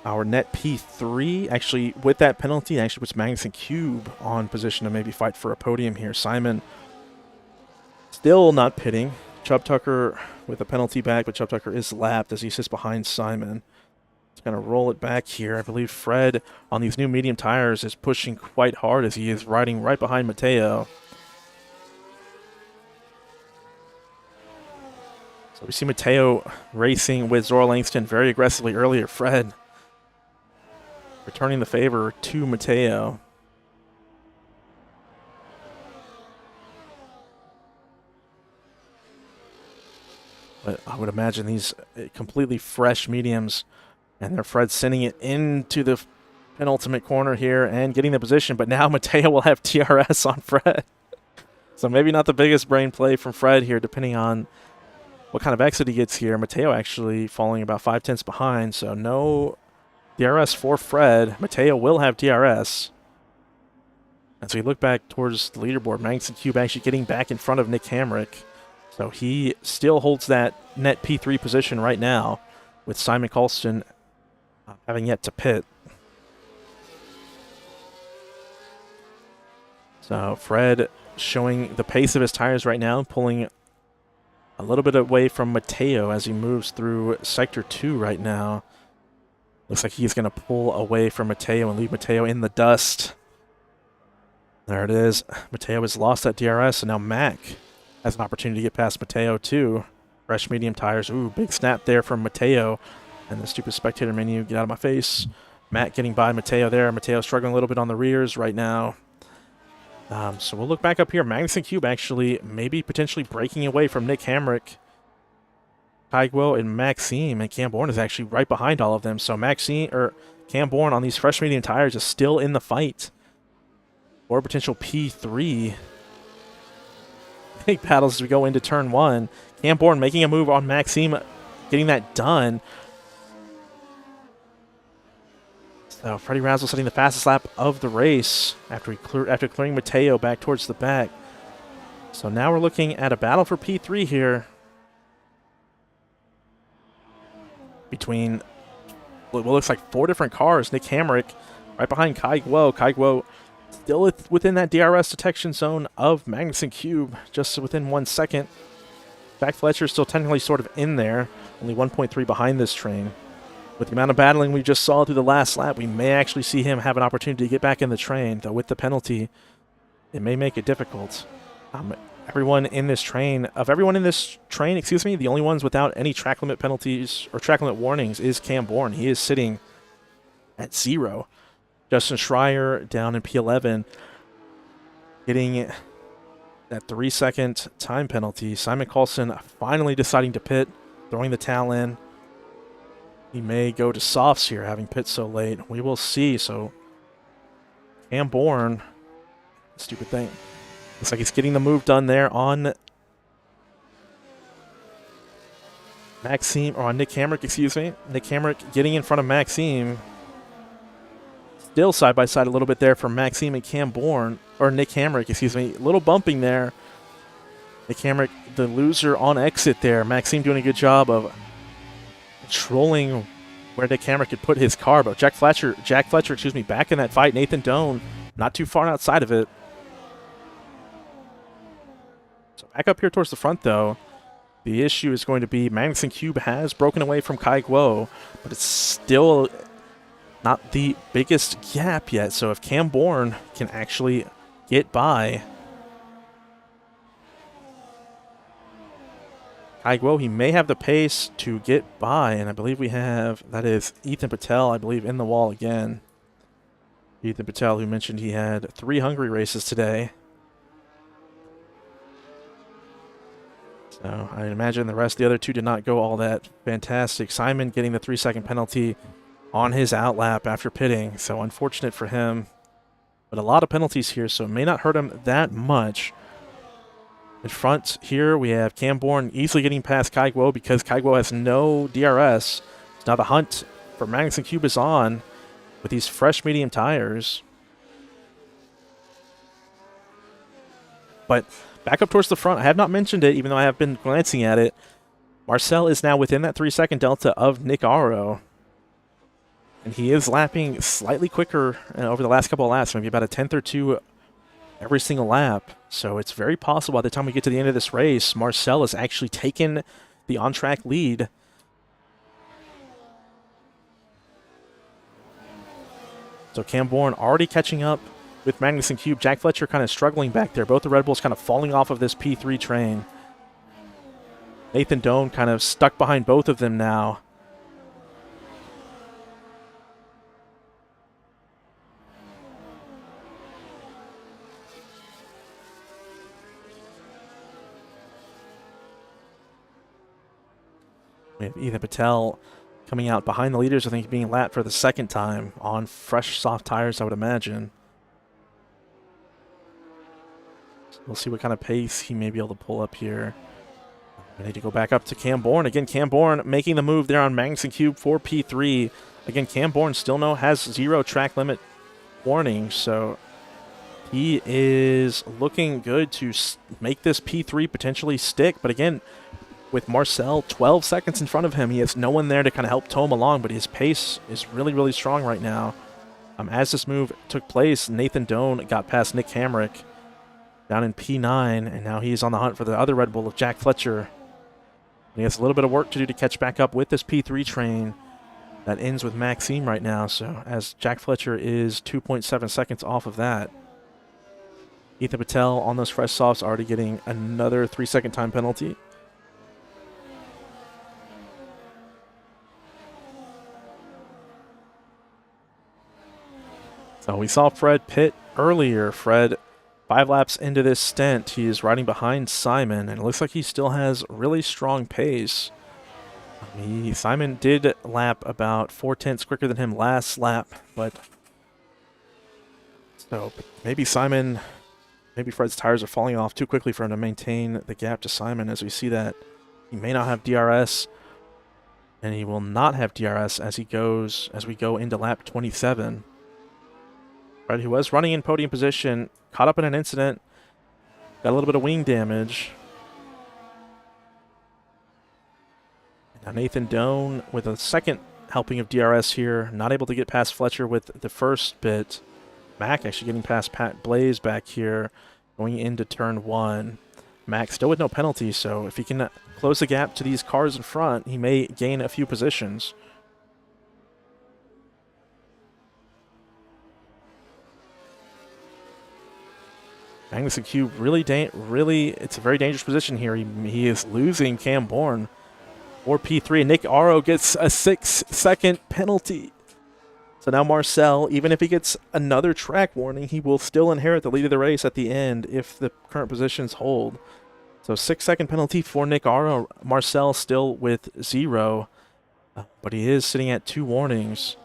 our net P3. Actually, with that penalty, actually puts Magnus and Cube on position to maybe fight for a podium here. Simon still not pitting. Chubb Tucker with a penalty back, but Chubb Tucker is lapped as he sits behind Simon. It's going to roll it back here. I believe Fred on these new medium tires is pushing quite hard as he is riding right behind Mateo. So we see Mateo racing with Zora Langston very aggressively earlier. Fred returning the favor to Mateo. But I would imagine these completely fresh mediums, and they're Fred sending it into the penultimate corner here and getting the position. But now Mateo will have TRS on Fred. So maybe not the biggest brain play from Fred here, depending on what kind of exit he gets here. Mateo actually falling about 5/10 behind, so no DRS for Fred. Mateo will have DRS. And so you look back towards the leaderboard, Magnuson Cube actually getting back in front of Nick Hamrick. So he still holds that net P3 position right now, with Simon Colston having yet to pit. So Fred showing the pace of his tires right now, pulling a little bit away from Mateo as he moves through Sector 2 right now. Looks like he's going to pull away from Mateo and leave Mateo in the dust. There it is. Mateo has lost that DRS, and now Mac has an opportunity to get past Mateo too. Fresh medium tires. Ooh, big snap there from Mateo. And the stupid spectator menu, get out of my face. Matt getting by Mateo there. Mateo struggling a little bit on the rears right now. So we'll look back up here. Magnuson Cube actually maybe potentially breaking away from Nick Hamrick, Kaiguo, and Maxime, and Cam Bourne is actually right behind all of them. So Cam Bourne on these fresh medium tires is still in the fight for potential P3. Big battles as we go into turn 1. Cam Bourne making a move on Maxime, getting that done. So Freddie Razzle setting the fastest lap of the race after clearing Mateo back towards the back. So now we're looking at a battle for P3 here between what looks like 4 different cars. Nick Hamrick right behind Kaiguo. Kaiguo still within that DRS detection zone of Magnuson Cube, just within 1 second. Jack Fletcher still technically sort of in there, only 1.3 behind this train. With the amount of battling we just saw through the last lap, we may actually see him have an opportunity to get back in the train, though with the penalty, it may make it difficult. Everyone in this train, the only ones without any track limit penalties or track limit warnings is Cam Bourne. He is sitting at 0. Justin Schreier down in P11, getting that 3-second time penalty. Simon Colson finally deciding to pit, throwing the towel in. He may go to softs here, having pit so late. We will see. So Cam Bourne, stupid thing. Looks like he's getting the move done there on Maxime, or on Nick Hamrick, excuse me. Nick Hamrick getting in front of Maxime. Still side by side a little bit there from Maxime and Cam Bourne, or Nick Hamrick, excuse me. A little bumping there. Nick Hamrick, the loser on exit there. Maxime doing a good job of controlling where Nick Hamrick could put his car, but Jack Fletcher, back in that fight. Nathan Doan, not too far outside of it. So back up here towards the front, though, the issue is going to be Magnuson Cube has broken away from Kaiguo, but it's still not the biggest gap yet. So if Cam Bourne can actually get by Kaiguo, he may have the pace to get by, and I believe we have, that is Ethan Patel, I believe, in the wall again. Ethan Patel, who mentioned he had 3 Hungary races today. So I imagine the rest of the other 2 did not go all that fantastic. Simon getting the 3-second penalty on his outlap after pitting, so unfortunate for him. But a lot of penalties here, so it may not hurt him that much. In front here, we have Cam Bourne easily getting past Kaiguo because Kaiguo has no DRS. Now the hunt for Magnuson Cube is on with these fresh medium tires. But back up towards the front, I have not mentioned it, even though I have been glancing at it. Marcel is now within that 3-second delta of Nick Aro. And he is lapping slightly quicker over the last couple of laps, maybe about a 10th or 2 every single lap. So it's very possible by the time we get to the end of this race, Marcel has actually taken the on-track lead. So Cam Bourne already catching up with Magnuson Cube. Jack Fletcher kind of struggling back there. Both the Red Bulls kind of falling off of this P3 train. Nathan Doan kind of stuck behind both of them now. We have Ethan Patel coming out behind the leaders, I think being lapped for the second time on fresh, soft tires, I would imagine. So we'll see what kind of pace he may be able to pull up here. We need to go back up to Cam Bourne. Again, Cam Bourne making the move there on Magnuson Cube for P3. Again, Cam Bourne still has 0 track limit warning, so he is looking good to make this P3 potentially stick. But again, with Marcel 12 seconds in front of him, he has no one there to kind of help tow him along, but his pace is really, really strong right now. As this move took place, Nathan Doan got past Nick Hamrick down in P9, and now he's on the hunt for the other Red Bull of Jack Fletcher. And he has a little bit of work to do to catch back up with this P3 train that ends with Maxime right now, so as Jack Fletcher is 2.7 seconds off of that. Ethan Patel on those fresh softs already getting another 3-second time penalty. So we saw Fred pit earlier. Fred, 5 laps into this stint, he is riding behind Simon, and it looks like he still has really strong pace. Simon did lap about 4/10 quicker than him last lap, but so maybe Fred's tires are falling off too quickly for him to maintain the gap to Simon, as we see that he may not have DRS, and he will not have DRS as we go into lap 27. Fred, who was running in podium position, caught up in an incident, got a little bit of wing damage. Now Nathan Doan with a second helping of DRS here, not able to get past Fletcher with the first bit. Mac actually getting past Pat Blaze back here, going into turn 1. Mac still with no penalty, so if he can close the gap to these cars in front, he may gain a few positions. Magnuson Cube really, it's a very dangerous position here. He is losing Cam Bourne or P3. Nick Aro gets a 6-second penalty. So now Marcel, even if he gets another track warning, he will still inherit the lead of the race at the end if the current positions hold. So 6-second penalty for Nick Aro. Marcel still with 0, but he is sitting at 2 warnings.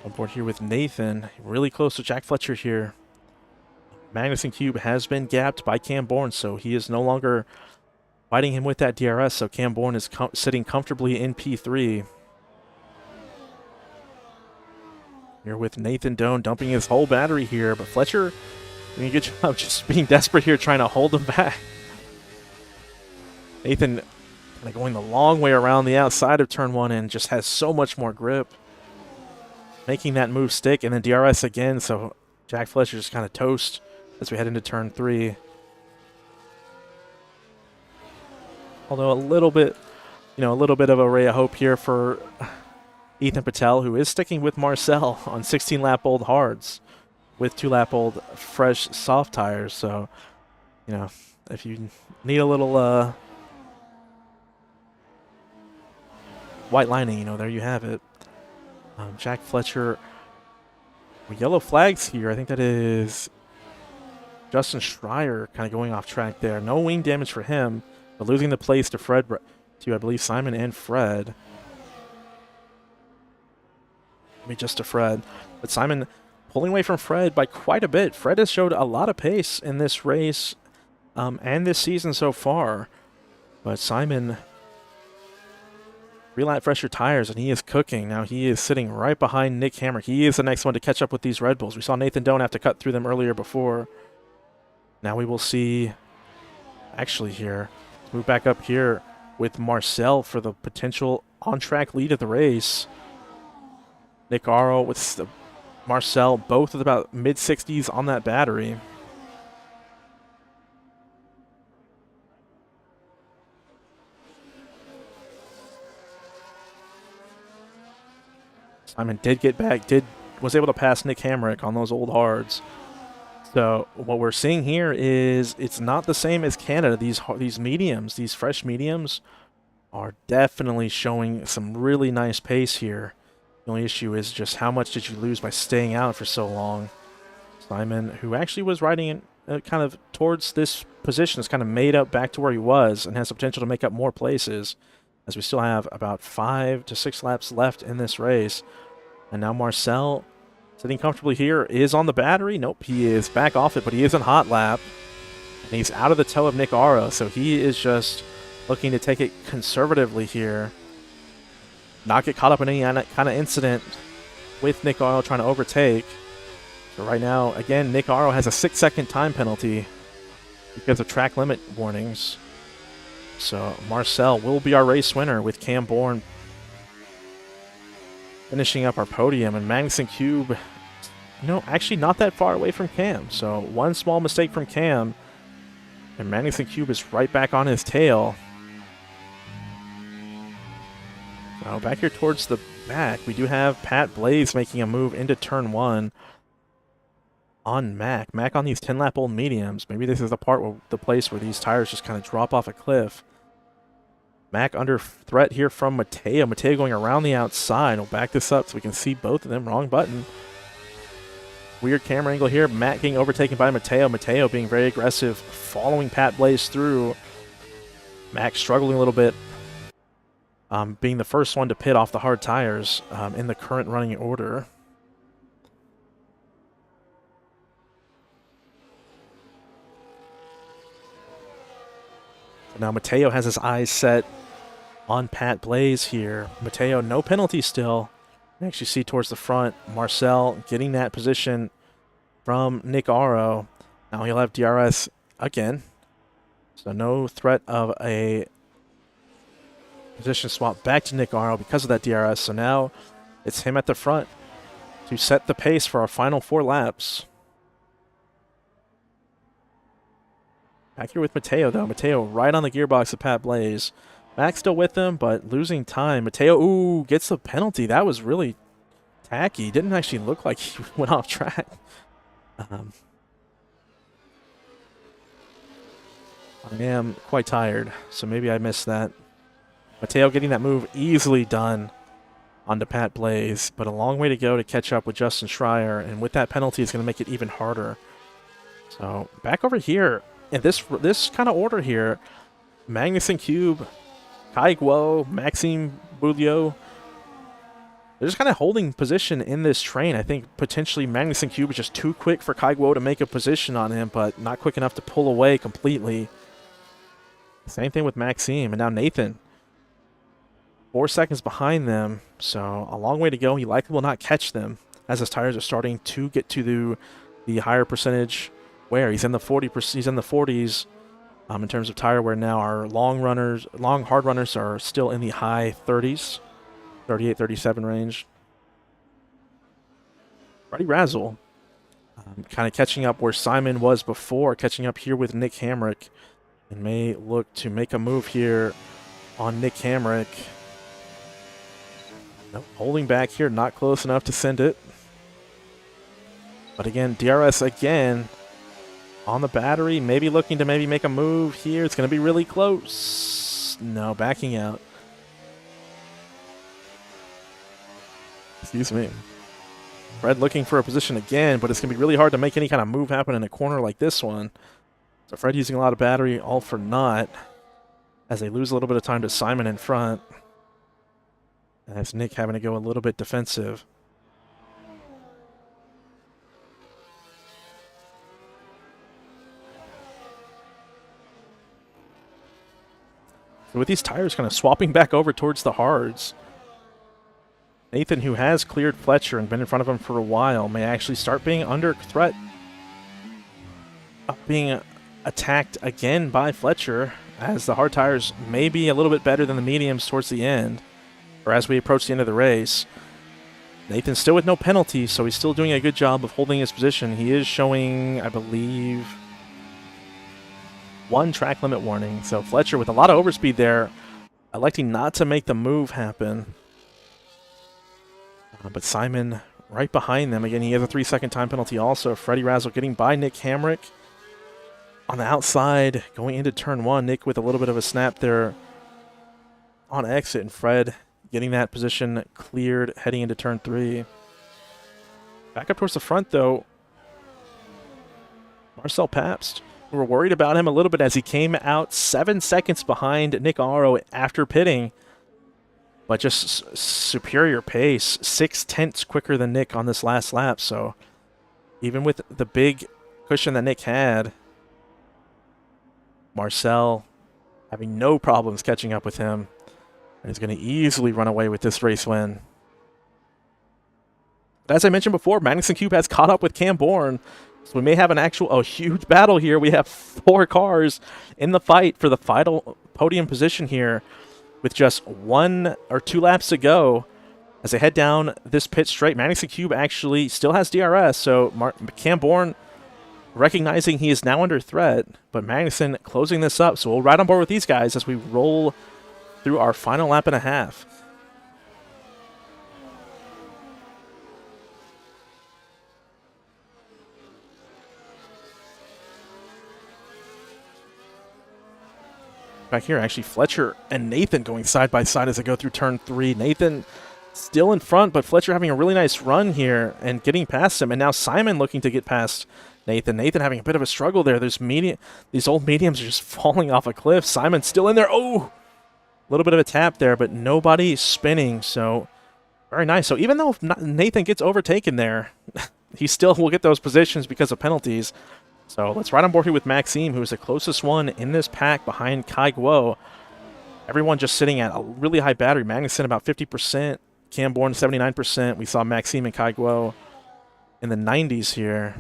On board here with Nathan, really close to Jack Fletcher here. Magnuson Cube has been gapped by Cam Bourne, so he is no longer fighting him with that DRS, so Cam Bourne is sitting comfortably in P3. Here with Nathan Doan dumping his whole battery here, but Fletcher doing a good job just being desperate here, trying to hold him back. Nathan kind of going the long way around the outside of turn 1 and just has so much more grip, making that move stick, and then DRS again, so Jack Fletcher just kind of toast as we head into turn 3. Although a little bit of a ray of hope here for Ethan Patel, who is sticking with Marcel on 16-lap-old hards with 2-lap-old fresh soft tires. So, if you need a little white lining, there you have it. Jack Fletcher, yellow flags here. I think that is Justin Schreier kind of going off track there. No wing damage for him, but losing the place to I believe, Simon and Fred. Maybe just to Fred. But Simon pulling away from Fred by quite a bit. Fred has showed a lot of pace in this race and this season so far. But Simon, 3-lap fresher tires, and he is cooking. Now he is sitting right behind Nick Hamrick. He is the next one to catch up with these Red Bulls. We saw Nathan Doan have to cut through them earlier before. Now we will see, actually here, move back up here with Marcel for the potential on-track lead of the race. Nick Aro with Marcel, both with about mid-60s on that battery. Simon did get back, was able to pass Nick Hamrick on those old hards. So what we're seeing here is it's not the same as Canada. These mediums, these fresh mediums, are definitely showing some really nice pace here. The only issue is just how much did you lose by staying out for so long. Simon, who actually was riding in, kind of towards this position, is kind of made up back to where he was and has the potential to make up more places, as we still have about 5 to 6 laps left in this race. And now Marcel, sitting comfortably here, is on the battery. Nope, he is back off it, but he is in hot lap. And he's out of the toe of Nick Aro, so he is just looking to take it conservatively here. Not get caught up in any kind of incident with Nick Aro trying to overtake. So right now, again, Nick Aro has a 6-second time penalty because of track limit warnings. So Marcel will be our race winner with Cam Bourne finishing up our podium. And Magnuson Cube, you know, actually not that far away from Cam. So one small mistake from Cam, and Magnuson Cube is right back on his tail. So back here towards the back, we do have Pat Blaze making a move into turn 1 on Mac. Mac on these 10-lap-old mediums. Maybe this is the place where these tires just kind of drop off a cliff. Mac under threat here from Mateo. Mateo going around the outside. We'll back this up so we can see both of them. Wrong button. Weird camera angle here. Mac getting overtaken by Mateo. Mateo being very aggressive, following Pat Blaze through. Mac struggling a little bit. Being the first one to pit off the hard tires in the current running order. So now Mateo has his eyes set on Pat Blaze here. Mateo, no penalty still. You actually see towards the front, Marcel getting that position from Nick Aro. Now he'll have DRS again. So no threat of a position swap back to Nick Aro because of that DRS. So now it's him at the front to set the pace for our final 4 laps. Back here with Mateo, though. Mateo right on the gearbox of Pat Blaze. Max still with him, but losing time. Mateo, ooh, gets the penalty. That was really tacky. Didn't actually look like he went off track. I am quite tired, so maybe I missed that. Mateo getting that move easily done onto Pat Blaze, but a long way to go to catch up with Justin Schreier, and with that penalty, it's going to make it even harder. So back over here, in this kind of order here, Magnuson Cube, Kai Guo, Maxime Bouliot, they're just kind of holding position in this train. I think potentially Magnuson Cube is just too quick for Kai Guo to make a position on him, but not quick enough to pull away completely. Same thing with Maxime, and now Nathan. 4 seconds behind them, so a long way to go. He likely will not catch them as his tires are starting to get to the higher percentage wear. He's in the 40%. He's in the 40s in terms of tire wear now. Our long hard runners are still in the high 30s, 38, 37 range. Roddy Razzle kind of catching up where Simon was before, catching up here with Nick Hamrick, and may look to make a move here on Nick Hamrick. Nope, holding back here, not close enough to send it. But again, DRS again on the battery, maybe looking to make a move here. It's going to be really close. No, backing out. Excuse me. Fred looking for a position again, but it's going to be really hard to make any kind of move happen in a corner like this one. So Fred using a lot of battery, all for naught, as they lose a little bit of time to Simon in front. As Nick having to go a little bit defensive. So with these tires kind of swapping back over towards the hards, Nathan, who has cleared Fletcher and been in front of him for a while, may actually start being under threat of being attacked again by Fletcher, as the hard tires may be a little bit better than the mediums towards the end, or as we approach the end of the race. Nathan's still with no penalty, so he's still doing a good job of holding his position. He is showing, I believe, 1 track limit warning. So Fletcher with a lot of overspeed there, electing not to make the move happen. But Simon right behind them. Again, he has a 3-second time penalty also. Freddie Razzle getting by Nick Hamrick on the outside, going into turn 1. Nick with a little bit of a snap there on exit, and Fred getting that position cleared heading into turn 3. Back up towards the front, though, Marcel Pabst. We were worried about him a little bit as he came out 7 seconds behind Nick Aro after pitting. But just superior pace, 0.6 quicker than Nick on this last lap. So even with the big cushion that Nick had, Marcel having no problems catching up with him. And he's going to easily run away with this race win. But as I mentioned before, Magnuson Cube has caught up with Cam Bourne. So we may have a huge battle here. We have 4 cars in the fight for the final podium position here with just 1 or 2 laps to go. As they head down this pit straight, Magnuson Cube actually still has DRS. So Cam Bourne recognizing he is now under threat, but Magnuson closing this up. So we'll ride on board with these guys as we roll through our final lap and a half. Back here, actually, Fletcher and Nathan going side by side as they go through turn 3. Nathan still in front, but Fletcher having a really nice run here and getting past him. And now Simon looking to get past Nathan. Nathan having a bit of a struggle there. These old mediums are just falling off a cliff. Simon still in there. Oh! A little bit of a tap there, but nobody spinning. So, very nice. So, even though Nathan gets overtaken there, he still will get those positions because of penalties. So let's ride on board here with Maxime, who is the closest one in this pack behind Kai Guo. Everyone just sitting at a really high battery. Magnuson about 50%, Cam Bourne 79%. We saw Maxime and Kai Guo in the 90s here.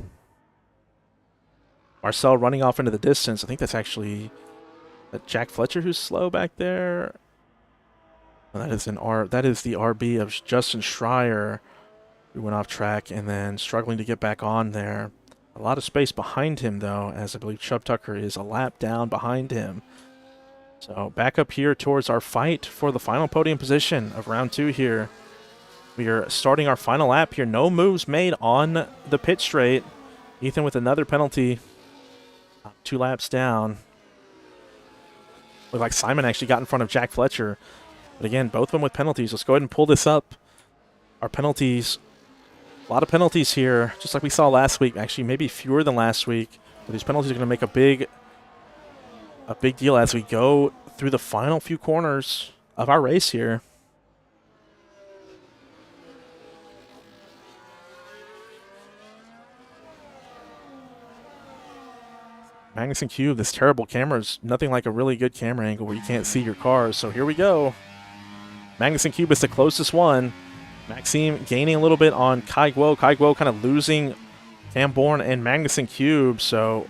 Marcel running off into the distance. I think that's actually Jack Fletcher who's slow back there. Well, that is the RB of Justin Schreier, who went off track and then struggling to get back on there. A lot of space behind him, though, as I believe Chubb Tucker is a lap down behind him. So back up here towards our fight for the final podium position of round 2 here. We are starting our final lap here. No moves made on the pit straight. Ethan with another penalty. 2 laps down. Looked like Simon actually got in front of Jack Fletcher. But again, both of them with penalties. Let's go ahead and pull this up. Our penalties. A lot of penalties here, just like we saw last week. Actually, maybe fewer than last week. But these penalties are going to make a big deal as we go through the final few corners of our race here. Magnuson Cube, this terrible camera is nothing like a really good camera angle where you can't see your cars. So here we go. Magnuson Cube is the closest one. Maxime gaining a little bit on Kai Guo. Kai Guo kind of losing Cam Bourne and Magnuson Cube. So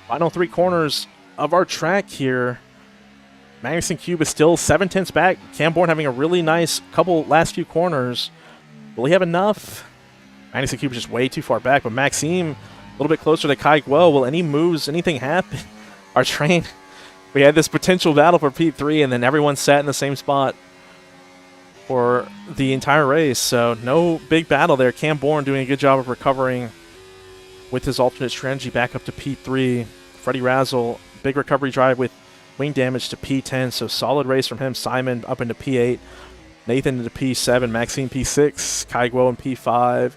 final 3 corners of our track here. Magnuson Cube is still 7/10 back. Cam Bourne having a really nice couple last few corners. Will he have enough? Magnuson Cube is just way too far back, but Maxime a little bit closer to Kai Guo. Will any moves, anything happen? Our train, we had this potential battle for P3, and then everyone sat in the same spot for the entire race. So no big battle there. Cam Bourne doing a good job of recovering with his alternate strategy back up to P3. Freddie Razzle, big recovery drive with wing damage to P10. So solid race from him. Simon up into P8. Nathan into P7. Maxime P6. Kai Guo in P5.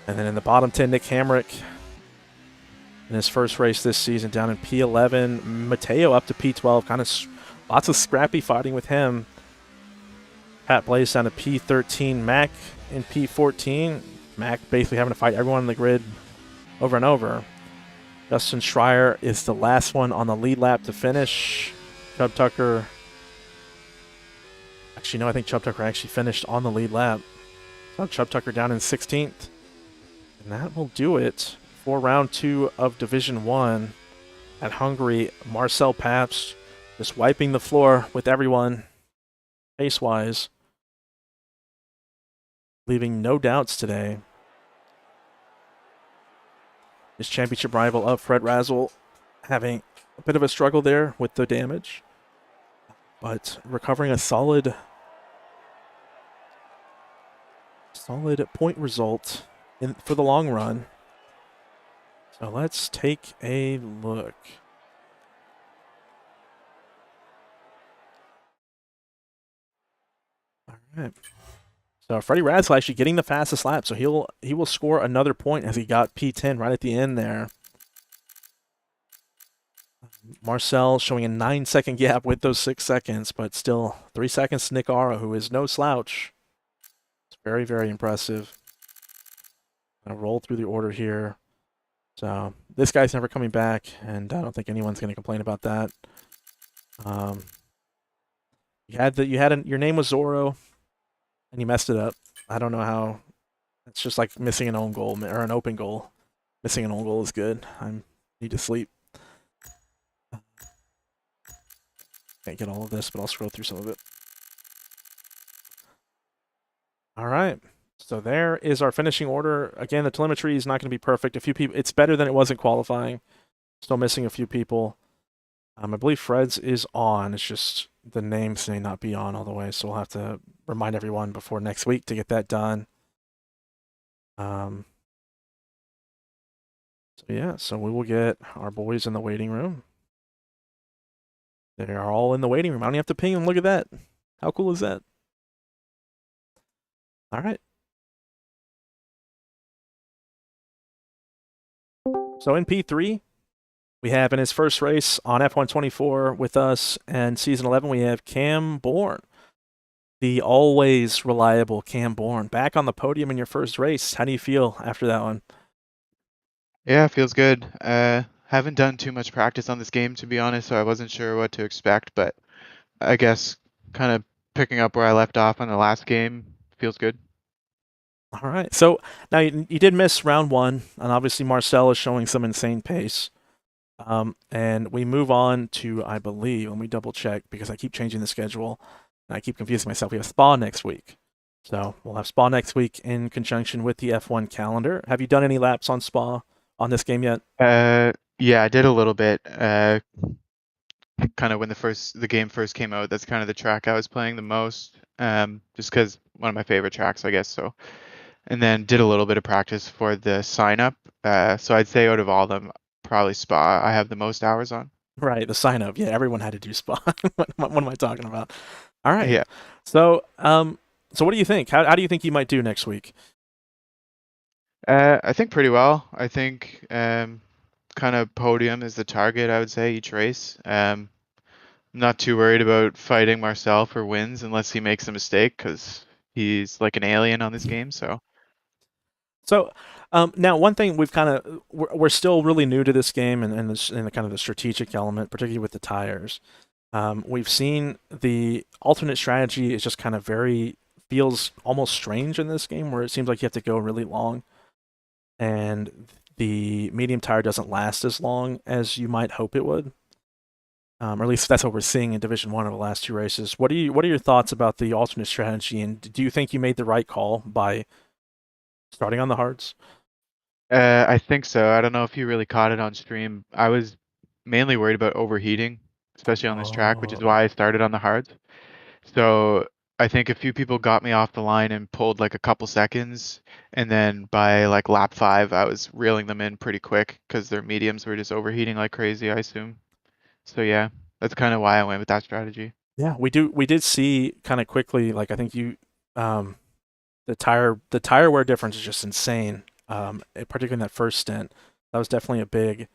And then in the bottom 10, Nick Hamrick in his first race this season down in P11. Mateo up to P12. Kind of lots of scrappy fighting with him. Pat Blaze down to P13. Mac in P14. Mac basically having to fight everyone on the grid over and over. Justin Schreier is the last one on the lead lap to finish. Chubb Tucker. Actually, no, I think Chubb Tucker actually finished on the lead lap. So Chubb Tucker down in 16th. And that will do it for round 2 of Division 1 at Hungary. Marcel Pabst just wiping the floor with everyone pace-wise, leaving no doubts today. His championship rival of Fred Razzle having a bit of a struggle there with the damage, but recovering a solid solid point result for the long run. So let's take a look. All right. So Freddie Radsell actually getting the fastest lap, so he will score another point as he got P10 right at the end there. Marcel showing a 9-second gap with those 6 seconds, but still 3 seconds to Nick Ara, who is no slouch. It's very, very impressive. Gonna roll through the order here. So this guy's never coming back, and I don't think anyone's going to complain about that. Your name was Zorro, and you messed it up. I don't know how. It's just like missing an own goal or an open goal. Missing an own goal is good. I need to sleep. Can't get all of this, but I'll scroll through some of it. All right. So there is our finishing order. Again, the telemetry is not going to be perfect. A few people. It's better than it was in qualifying. Still missing a few people. I believe Fred's is on. It's just the names may not be on all the way, so we'll have to remind everyone before next week to get that done. So yeah, so we will get our boys in the waiting room. They are all in the waiting room. I don't even have to ping them. Look at that. How cool is that? All right. So in P3, we have in his first race on F124 with us and Season 11, we have Cam Bourne. The always reliable Cam Bourne. Back on the podium in your first race. How do you feel after that one? Yeah, feels good. Haven't done too much practice on this game, to be honest, so I wasn't sure what to expect, but I guess kind of picking up where I left off on the last game feels good. All right. So now you did miss round one, and obviously Marcel is showing some insane pace. And we move on to, I believe, let me double check because I keep changing the schedule and I keep confusing myself. We have Spa next week. So we'll have Spa next week in conjunction with the F1 calendar. Have you done any laps on Spa on this game yet? Yeah, I did a little bit. Kind of when the game first came out, that's kind of the track I was playing the most. Just because one of my favorite tracks, I guess. So, and then did a little bit of practice for the sign up. So I'd say out of all of them, probably Spa I have the most hours on. Right, the sign up. Yeah, everyone had to do Spa. What am I talking about? All right. Yeah. So, so what do you think? How do you think you might do next week? I think pretty well. I think kind of podium is the target, I would say, each race. I'm not too worried about fighting Marcel for wins unless he makes a mistake because he's like an alien on this game. So So now, one thing we've kind of we're still really new to this game and the kind of the strategic element, particularly with the tires. We've seen the alternate strategy is just kind of feels almost strange in this game, where it seems like you have to go really long, and the medium tire doesn't last as long as you might hope it would. Or at least that's what we're seeing in Division One over the last two races. What are your thoughts about the alternate strategy, and do you think you made the right call by starting on the hards? I think so. I don't know if you really caught it on stream. I was mainly worried about overheating, especially on this track, which is Oh. why I started on the hards. So I think a few people got me off the line and pulled like a couple seconds, and then by like lap 5, I was reeling them in pretty quick because their mediums were just overheating like crazy, I assume. So yeah, that's kind of why I went with that strategy. Yeah, we did see kind of quickly, like I think um, the tire wear difference is just insane. Particularly in that first stint, that was definitely a big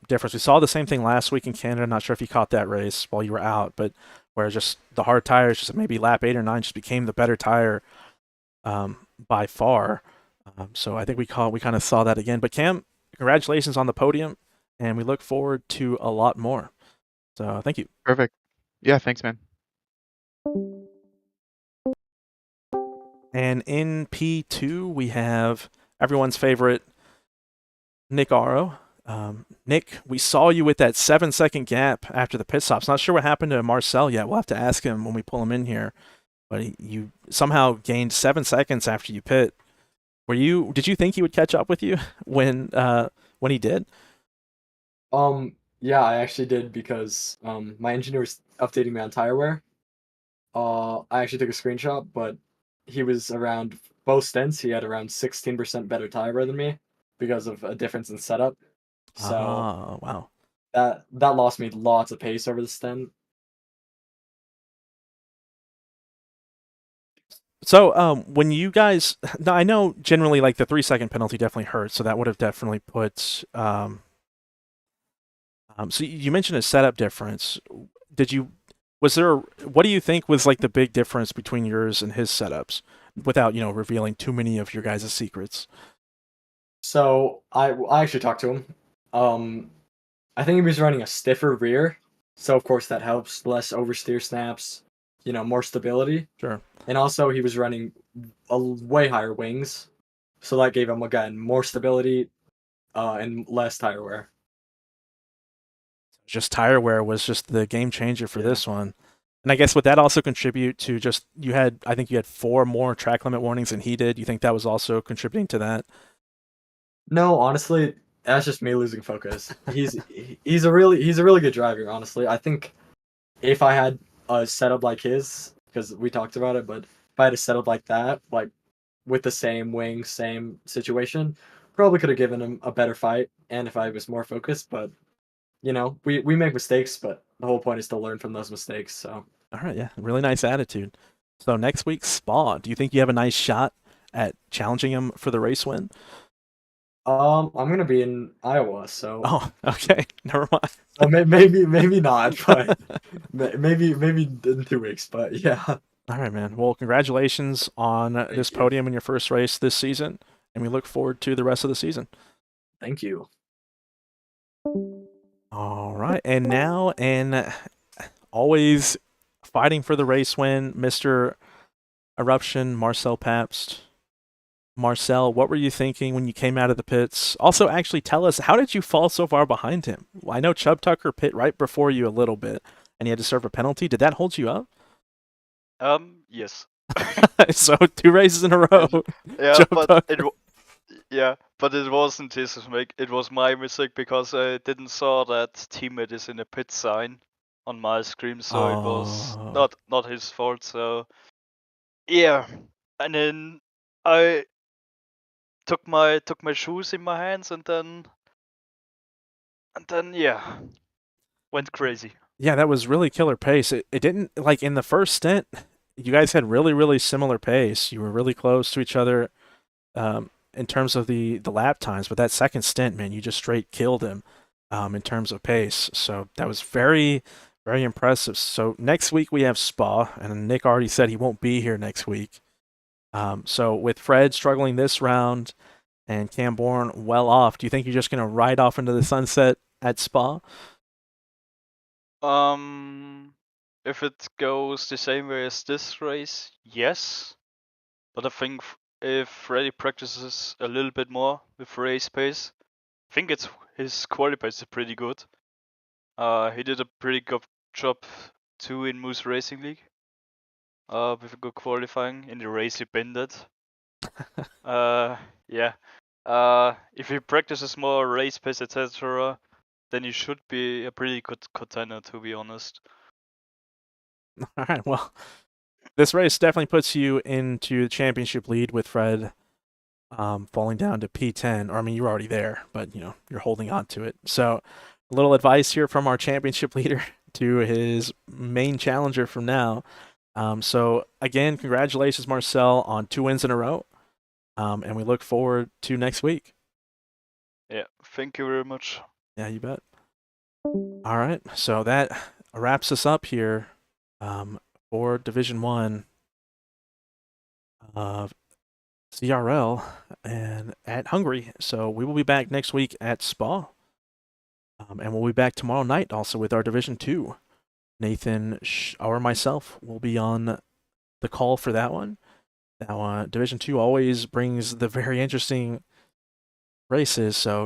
difference. We saw the same thing last week in Canada. Not sure if you caught that race while you were out, but where just the hard tires, just maybe lap 8 or 9, just became the better tire by far. So I think we kind of saw that again. But Cam, congratulations on the podium, and we look forward to a lot more. So thank you. Perfect. Yeah, thanks, man. And in P2, we have everyone's favorite Nick Aro. Nick, we saw you with that 7-second gap after the pit stops. Not sure what happened to Marcel yet. We'll have to ask him when we pull him in here. But you somehow gained 7 seconds after you pit. Did you think he would catch up with you when he did? Yeah, I actually did because my engineer was updating me on tire wear. I actually took a screenshot, but he was around both stints, he had around 16% better tire wear than me because of a difference in setup. So Ah, wow. that lost me lots of pace over the stint. So, when you guys, now I know generally like the 3 second penalty definitely hurts, so that would have definitely put. So you mentioned a setup difference. Did you? Was there? What do you think was like the big difference between yours and his setups, without revealing too many of your guys' secrets? So I actually talked to him. Um, I think he was running a stiffer rear, so of course that helps. Less oversteer snaps, more stability, Sure. and also he was running way higher wings, so that gave him again more stability, and less tire wear. Just tire wear was just the game changer for Yeah. this one. And I guess would that also contribute to just I think you had 4 more track limit warnings than he did. You think that was also contributing to that? No, honestly, that's just me losing focus. He's a really good driver. Honestly, I think if I had a setup like his, because we talked about it, but if I had a setup like that, like with the same wing, same situation, probably could have given him a better fight. And if I was more focused, but we make mistakes, but the whole point is to learn from those mistakes. So All right, yeah, really nice attitude. So next week, Spa. Do you think you have a nice shot at challenging him for the race win? I'm gonna be in Iowa, so Oh, okay, never mind. maybe not, but maybe in 2 weeks. But yeah, All right, man. Well, congratulations on this thank you, podium in your first race this season, and we look forward to the rest of the season. thank you. All right, and now, and always fighting for the race win, Mr. Eruption, Marcel Pabst. Marcel, what were you thinking when you came out of the pits? Also, actually, tell us, how did you fall so far behind him? Well, I know Chubb Tucker pit right before you a little bit, and he had to serve a penalty. Did that hold you up? Yes. So 2 races in a row. Yeah, Chubb but Tucker. but it wasn't his mistake. It was my mistake because I didn't saw that teammate is in a pit sign on my screen, so it was Oh. not his fault. So yeah, and then I took my shoes in my hands, and then yeah, went crazy. Yeah, that was really killer pace. It didn't, like, in the first stint, you guys had really, really similar pace. You were really close to each other in terms of the lap times, but that second stint, man, you just straight killed him in terms of pace. So that was very, very impressive. So next week we have Spa, and Nick already said he won't be here next week. So with Fred struggling this round and Cam Bourne well off, do you think you're just going to ride off into the sunset at Spa? If it goes the same way as this race, yes. But I think if Freddy practices a little bit more with race pace, I think his quali pace is pretty good. He did a pretty good job too in Moose Racing League. With a good qualifying in the race he bended. Yeah. If he practices more race pace, etc., then he should be a pretty good contender, to be honest. All right, well, this race definitely puts you into the championship lead with Fred falling down to P10. Or, I mean, you're already there, but, you're holding on to it. So, a little advice here from our championship leader to his main challenger from now. So, again, congratulations, Marcel, on 2 wins in a row. And we look forward to next week. Yeah, thank you very much. Yeah, you bet. All right, so that wraps us up here for Division 1 of CRL and at Hungary. So we will be back next week at Spa. And we'll be back tomorrow night also with our Division 2. Nathan or myself will be on the call for that one. Now, Division 2 always brings the very interesting races, so